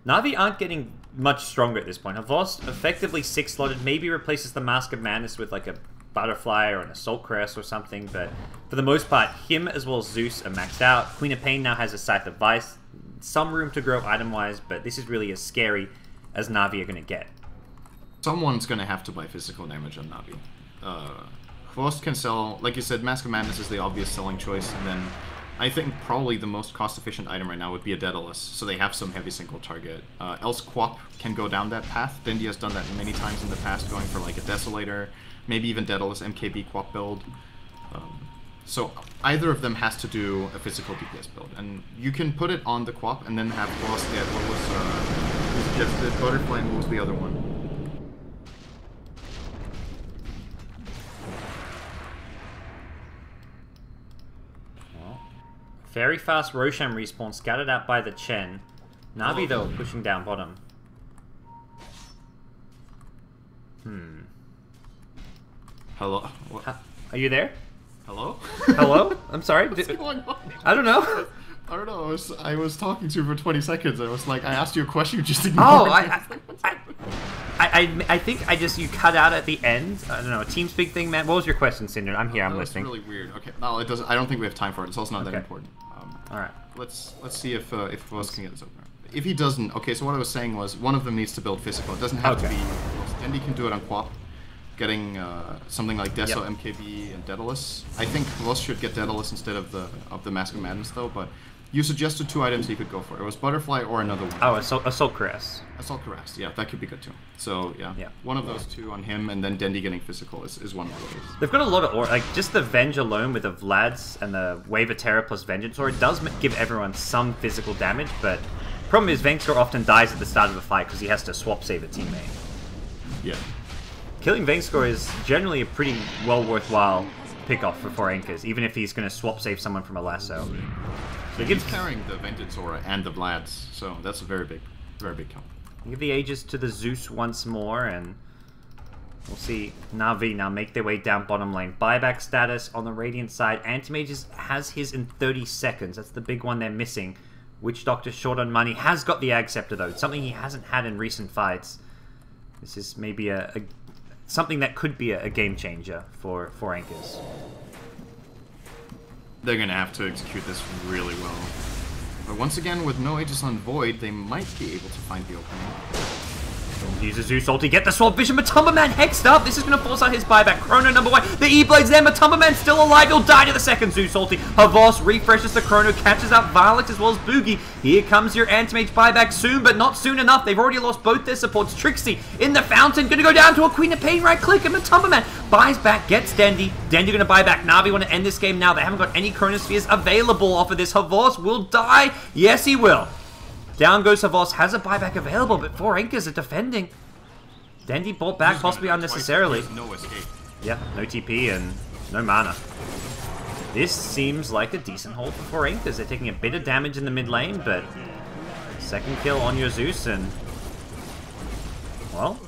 Na'Vi aren't getting much stronger at this point. Havos effectively 6-slotted, maybe replaces the Mask of Madness with like a Butterfly or an Assault Crest or something, but for the most part, him as well as Zeus are maxed out. Queen of Pain now has a Scythe of Vice. Some room to grow item-wise, but this is really as scary as Na'Vi are going to get. Someone's going to have to buy physical damage on Na'Vi. Khvost can sell, like you said, Mask of Madness is the obvious selling choice, and then I think probably the most cost-efficient item right now would be a Daedalus, so they have some heavy single target. Else Quap can go down that path. Dendi has done that many times in the past, going for like a Desolator, maybe even Daedalus MKB Quap build. So either of them has to do a physical DPS build, and you can put it on the Quap and then have Khvost get what was suggested, Butterfly, and what was the other one? Very fast Roshan respawn, scattered out by the Chen. Na'Vi, though, pushing down bottom. Hello? What? Are you there? Hello? Hello? I'm sorry. What's going on? I don't know. I don't know. I was talking to you for 20 seconds. I was like, I asked you a question, you just ignored Oh, me. I think you cut out at the end. I don't know, a TeamSpeak thing, man. What was your question, Synderen? I'm here, I'm listening. That's really weird. Okay, no, it doesn't. I don't think we have time for it. It's also not that important. Alright. Let's see if Voss can get this opener. If he doesn't, okay, so what I was saying was, one of them needs to build physical. It doesn't have to be... Dendi can do it on Quap. Getting something like Deso, MKB, and Daedalus. I think Voss should get Daedalus instead of the Mask of Madness, though, but you suggested 2 items he could go for. It was Butterfly or another one. Oh, Assault Caress. Assault Caress, yeah, that could be good, too. So, yeah, one of those 2 on him, and then Dendi getting physical is one of those. They've got a lot of like, just the Venge alone with the Vlad's and the Wave of Terror plus Vengeance Aura does give everyone some physical damage, but problem is Vengscore often dies at the start of the fight because he has to swap save a teammate. Yeah. Killing Vengscore is generally a pretty worthwhile pick-off for 4 Anchors, even if he's going to swap save someone from a lasso. So he's carrying the Vengeance Aura and the Vlad's, so that's a very big kill. Give the Aegis to the Zeus once more, and we'll see Na'Vi now make their way down bottom lane. Buyback status on the Radiant side. Anti-Mage has his in 30 seconds. That's the big one they're missing. Witch Doctor short on money. Has got the Ag Scepter, though. It's something he hasn't had in recent fights. This is maybe something that could be a game changer for 4 Anchors. They're going to have to execute this really well. But once again, with no Aegis on Void, they might be able to find the opening. Use a Zeus ulti, get the Sword Vision, Matumba Man hexed up! This is going to force out his buyback. Chrono number 1, the E-Blade's there, Matumba Man's still alive, he'll die to the second Zeus ulti. Havos refreshes the Chrono, catches out Varlix as well as Boogie. Here comes your Anti-Mage buyback soon, but not soon enough. They've already lost both their supports. Trixie in the fountain, going to go down to a Queen of Pain, right click, and Matumba Man buys back, gets Dendi. Dendi going to buy back. Na'Vi want to end this game now. They haven't got any Chronospheres available off of this. Havos will die. Yes, he will. Down goes Havos, has a buyback available, but 4 Anchors are defending. Dendi bought back possibly unnecessarily. No escape. Yeah, no TP and no mana. This seems like a decent hold for 4 Anchors. They're taking a bit of damage in the mid lane, but second kill on your Zeus, and well,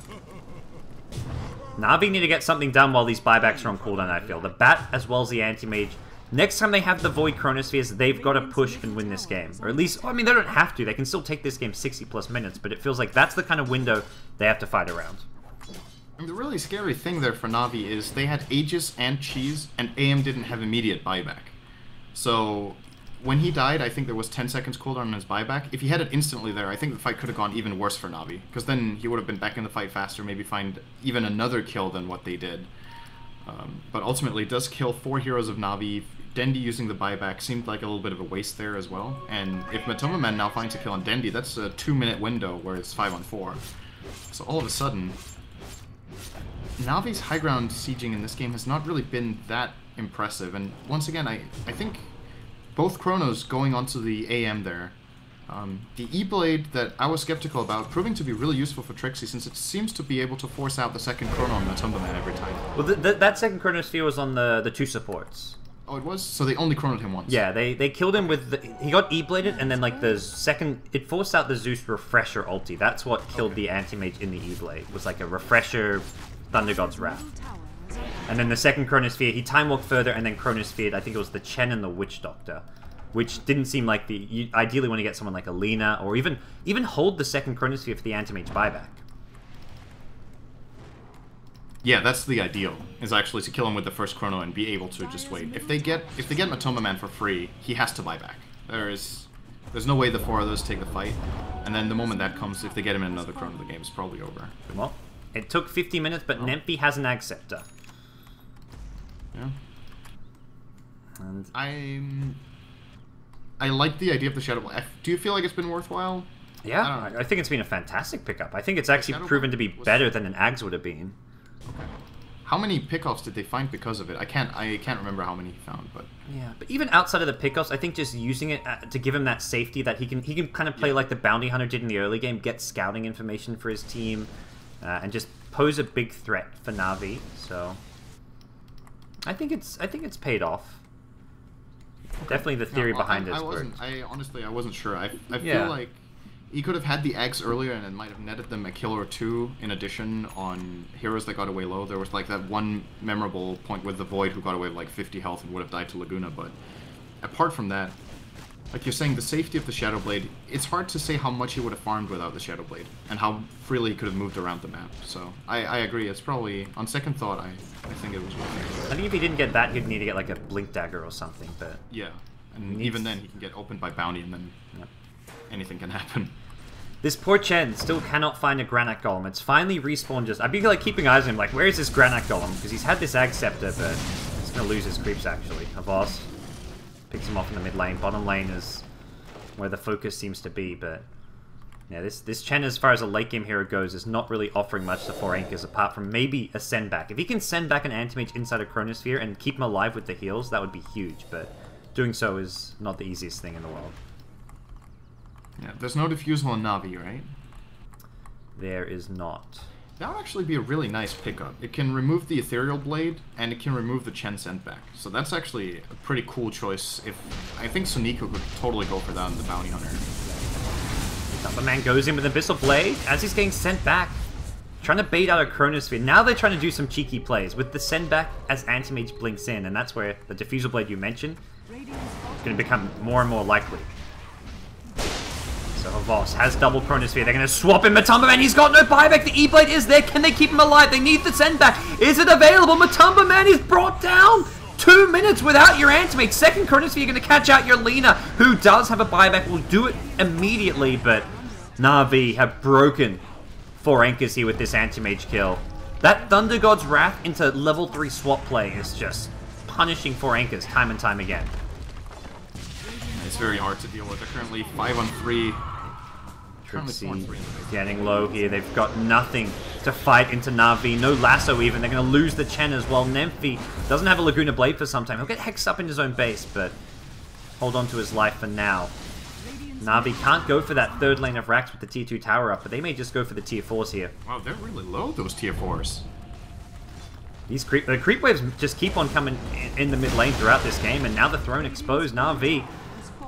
Na'Vi need to get something done while these buybacks are on cooldown, I feel. The Bat as well as the Anti-Mage. Next time they have the Void Chronospheres, they've got to push and win this game. Or at least, I mean, they don't have to. They can still take this game 60 plus minutes, but it feels like that's the kind of window they have to fight around. And the really scary thing there for Na'Vi is they had Aegis and Cheese, and AM didn't have immediate buyback. So when he died, I think there was 10 seconds cooldown on his buyback. If he had it instantly there, I think the fight could have gone even worse for Na'Vi, because then he would have been back in the fight faster, maybe find even another kill than what they did. But ultimately, it does kill 4 heroes of Na'Vi. Dendi using the buyback seemed like a little bit of a waste there as well. And if Matumba Man now finds a kill on Dendi, that's a 2-minute window where it's 5 on 4. So all of a sudden, Na'Vi's high ground sieging in this game has not really been that impressive. And once again, I think both Chronos going onto the AM there, the E-Blade that I was skeptical about, proving to be really useful for Trixie since it seems to be able to force out the second Chrono on Matumba Man every time. Well, that second Chronosphere was on the 2 supports. Oh, it was? So they only chronoed him once? Yeah, they killed him with he got E-Bladed, and then like the second, it forced out the Zeus Refresher ulti. That's what killed the Anti-Mage in the E-Blade. It was like a Refresher Thunder God's Wrath. And then the second Chronosphere, he Time Walked further and then Chronosphered, I think it was the Chen and the Witch Doctor. Which didn't seem like you ideally want to get someone like Alina, or even hold the second Chronosphere for the Anti-Mage buyback. Yeah, that's the ideal, is actually to kill him with the first Chrono and be able to just wait. If they get Matumba Man for free, he has to buy back. There's no way the 4 of those take the fight, and then the moment that comes, if they get him in another Chrono, the game's probably over. Well, it took 50 minutes, but Nempi has an Ag Scepter. Yeah. And I like the idea of the Shadow. Do you feel like it's been worthwhile? Yeah, I think it's been a fantastic pickup. I think it's actually proven to be better than an Ags would have been. Okay. How many pickoffs did they find because of it? I can't remember how many he found, but yeah. But even outside of the pickoffs, I think just using it to give him that safety that he can kind of play like the Bounty Hunter did in the early game, get scouting information for his team, and just pose a big threat for Na'Vi. So I think it's paid off. definitely the theory behind it. I honestly wasn't sure. I Yeah. feel like he could have had the eggs earlier and it might have netted them a kill or two in addition on heroes that got away low. There was like that one memorable point with the Void who got away with like 50 health and would have died to Laguna, but apart from that, like you're saying, the safety of the Shadow Blade, it's hard to say how much he would have farmed without the Shadow Blade and how freely he could have moved around the map. So I agree, it's probably, on second thought, I think it was worth it. I think if he didn't get that, he'd need to get like a Blink Dagger or something, but... Yeah, and even then he can get opened by Bounty and then anything can happen. This poor Chen still cannot find a Granite Golem. It's finally respawned just... I'd be like keeping eyes on him, like, where is this Granite Golem? Because he's had this Ag Scepter, but he's going to lose his creeps, actually. Avos picks him off in the mid lane. Bottom lane is where the focus seems to be, but... Yeah, this Chen, as far as a late game hero goes, is not really offering much to 4 Anchors, apart from maybe a send back. If he can send back an Anti-Mage inside a Chronosphere and keep him alive with the heals, that would be huge, but doing so is not the easiest thing in the world. Yeah, there's no diffusal on Na'Vi, right? There is not. That would actually be a really nice pickup. It can remove the Ethereal Blade, and it can remove the Chen Sendback. So that's actually a pretty cool choice. I think Suniko could totally go for that on the Bounty Hunter. Thunderman goes in with Abyssal Blade as he's getting sent back. Trying to bait out a Chronosphere. Now they're trying to do some cheeky plays with the send back as Anti-Mage blinks in, and that's where the Diffusal Blade you mentioned is going to become more and more likely. So Havos has double Chronosphere. They're going to swap in Matumba Man. He's got no buyback. The E-Blade is there. Can they keep him alive? They need the send back. Is it available? Matumba Man is brought down. 2 minutes without your Antimate. Second Chronosphere, you're going to catch out your Lina, who does have a buyback. Will do it immediately, but Na'Vi have broken 4 Anchors here with this Anti-Mage kill. That Thunder God's Wrath into level 3 swap play is just punishing 4 Anchors time and time again. It's very hard to deal with. They're currently 5 on 3. Trixie getting low here. They've got nothing to fight into Na'Vi. No lasso even. They're going to lose the Chen as well. Nemphy doesn't have a Laguna Blade for some time. He'll get hexed up in his own base, but hold on to his life for now. Na'Vi can't go for that third lane of racks with the tier 2 tower up, but they may just go for the tier 4s here. Wow, they're really low, those tier 4s. The creep waves just keep on coming in the mid lane throughout this game, and now the throne exposed. Na'Vi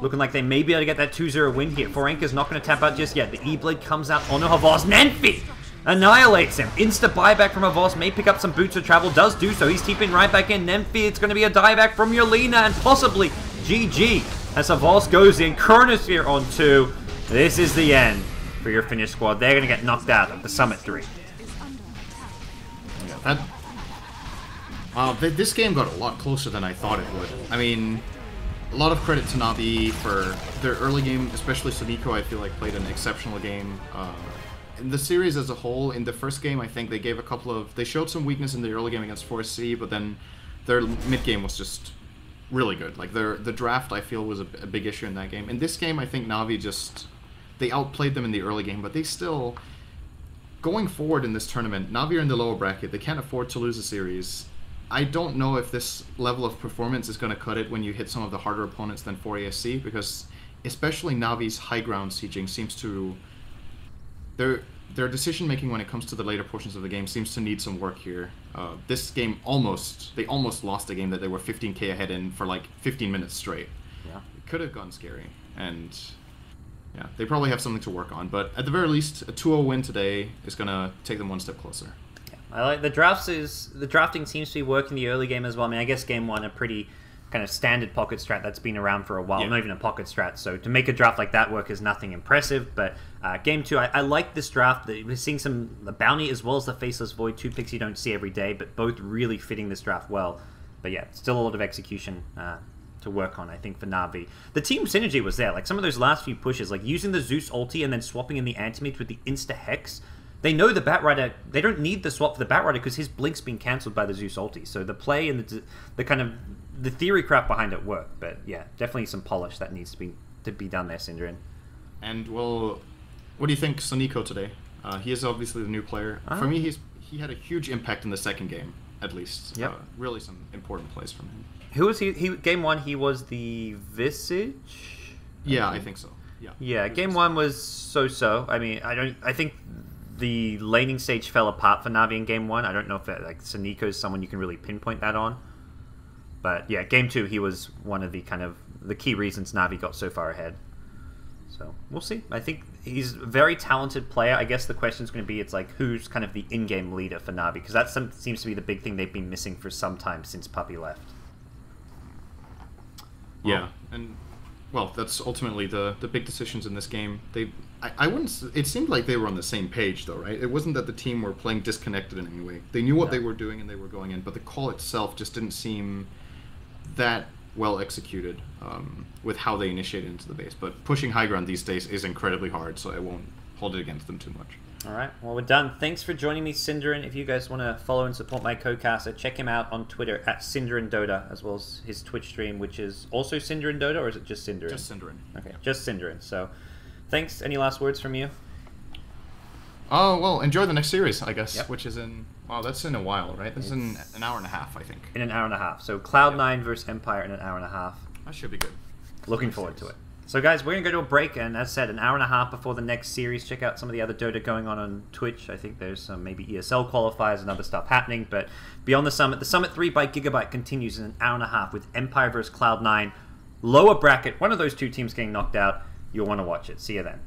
looking like they may be able to get that 2-0 win here. 4 Anchor's not going to tap out just yet. The E-Blade comes out onto Havos. Nemphy annihilates him. Insta buyback from Havos. May pick up some boots of travel. Does do so. He's TPing right back in. Nemphy, it's going to be a dieback from your Lina and possibly GG as Havos goes in. Chronosphere on 2. This is the end for your Finnish squad. They're going to get knocked out of the Summit 3. This game got a lot closer than I thought it would. I mean, a lot of credit to Na'Vi for their early game, especially Suniko, I feel like played an exceptional game. In the series as a whole, in the first game, I think they gave they showed some weakness in the early game against 4C, but then their mid game was just really good. Like the draft, I feel, was a big issue in that game. In this game, I think Na'Vi they outplayed them in the early game, but they still, going forward in this tournament, Na'Vi are in the lower bracket. They can't afford to lose a series. I don't know if this level of performance is going to cut it when you hit some of the harder opponents than 4ASC, because especially Navi's high ground sieging seems to... Their decision-making when it comes to the later portions of the game seems to need some work here. This game they almost lost a game that they were 15k ahead in for like 15 minutes straight. Yeah. It could have gone scary, and yeah, they probably have something to work on, but at the very least, a 2-0 win today is going to take them one step closer. I like the drafting seems to be working the early game as well. I mean, I guess game 1 a pretty kind of standard pocket strat that's been around for a while, not even a pocket strat. So to make a draft like that work is nothing impressive. But game 2, I like this draft. We're seeing the bounty as well as the faceless void, 2 picks you don't see every day, but both really fitting this draft well. But yeah, still a lot of execution to work on, I think, for Na'Vi. The team synergy was there. Like some of those last few pushes, like using the Zeus ulti and then swapping in the Antimage with the insta hex. They know the Batrider, they don't need the swap for the Batrider because his blink's been cancelled by the Zeus ulti. So the play and the kind of the theory crap behind it work. But yeah, definitely some polish that needs to be done there, Synderen. And well, what do you think Suniko today? He is obviously the new player. For me, he had a huge impact in the second game, at least. Yep. Really some important plays from him. Who was he? Game 1, he was the Visage? Yeah, I think so. Yeah. Yeah, game 1 was so-so. I mean, I think the laning stage fell apart for Na'Vi in game 1. I don't know if Suniko is someone you can really pinpoint that on. But yeah, game 2, he was one of the kind of the key reasons Na'Vi got so far ahead. So we'll see. I think he's a very talented player. I guess the question is going to be, it's like, who's kind of the in-game leader for Na'Vi? Because that seems to be the big thing they've been missing for some time since Puppy left. Yeah, and well, that's ultimately the big decisions in this game. I wouldn't. It seemed like they were on the same page, though, right? It wasn't that the team were playing disconnected in any way. They knew what they were doing and they were going in, but the call itself just didn't seem that well executed with how they initiated into the base. But pushing high ground these days is incredibly hard, so I won't hold it against them too much. All right, well, we're done. Thanks for joining me, Synderen. If you guys want to follow and support my co-caster, check him out on Twitter at Synderen Dota, as well as his Twitch stream, which is also Synderen Dota, or is it just Synderen? Just Synderen. Okay, just Synderen. So, thanks. Any last words from you? Oh, well, enjoy the next series, I guess, Yep. which is in... Wow, that's in a while, right? This is in an hour and a half, I think. In an hour and a half. So, Cloud9 versus Empire in an hour and a half. That should be good. Looking forward to it. So guys, we're going to go to a break, and as said, an hour and a half before the next series. Check out some of the other Dota going on Twitch. I think there's some maybe ESL qualifiers and other stuff happening, but beyond the Summit 3 by Gigabyte continues in an hour and a half with Empire versus Cloud9. Lower bracket, one of those two teams getting knocked out. You'll want to watch it. See you then.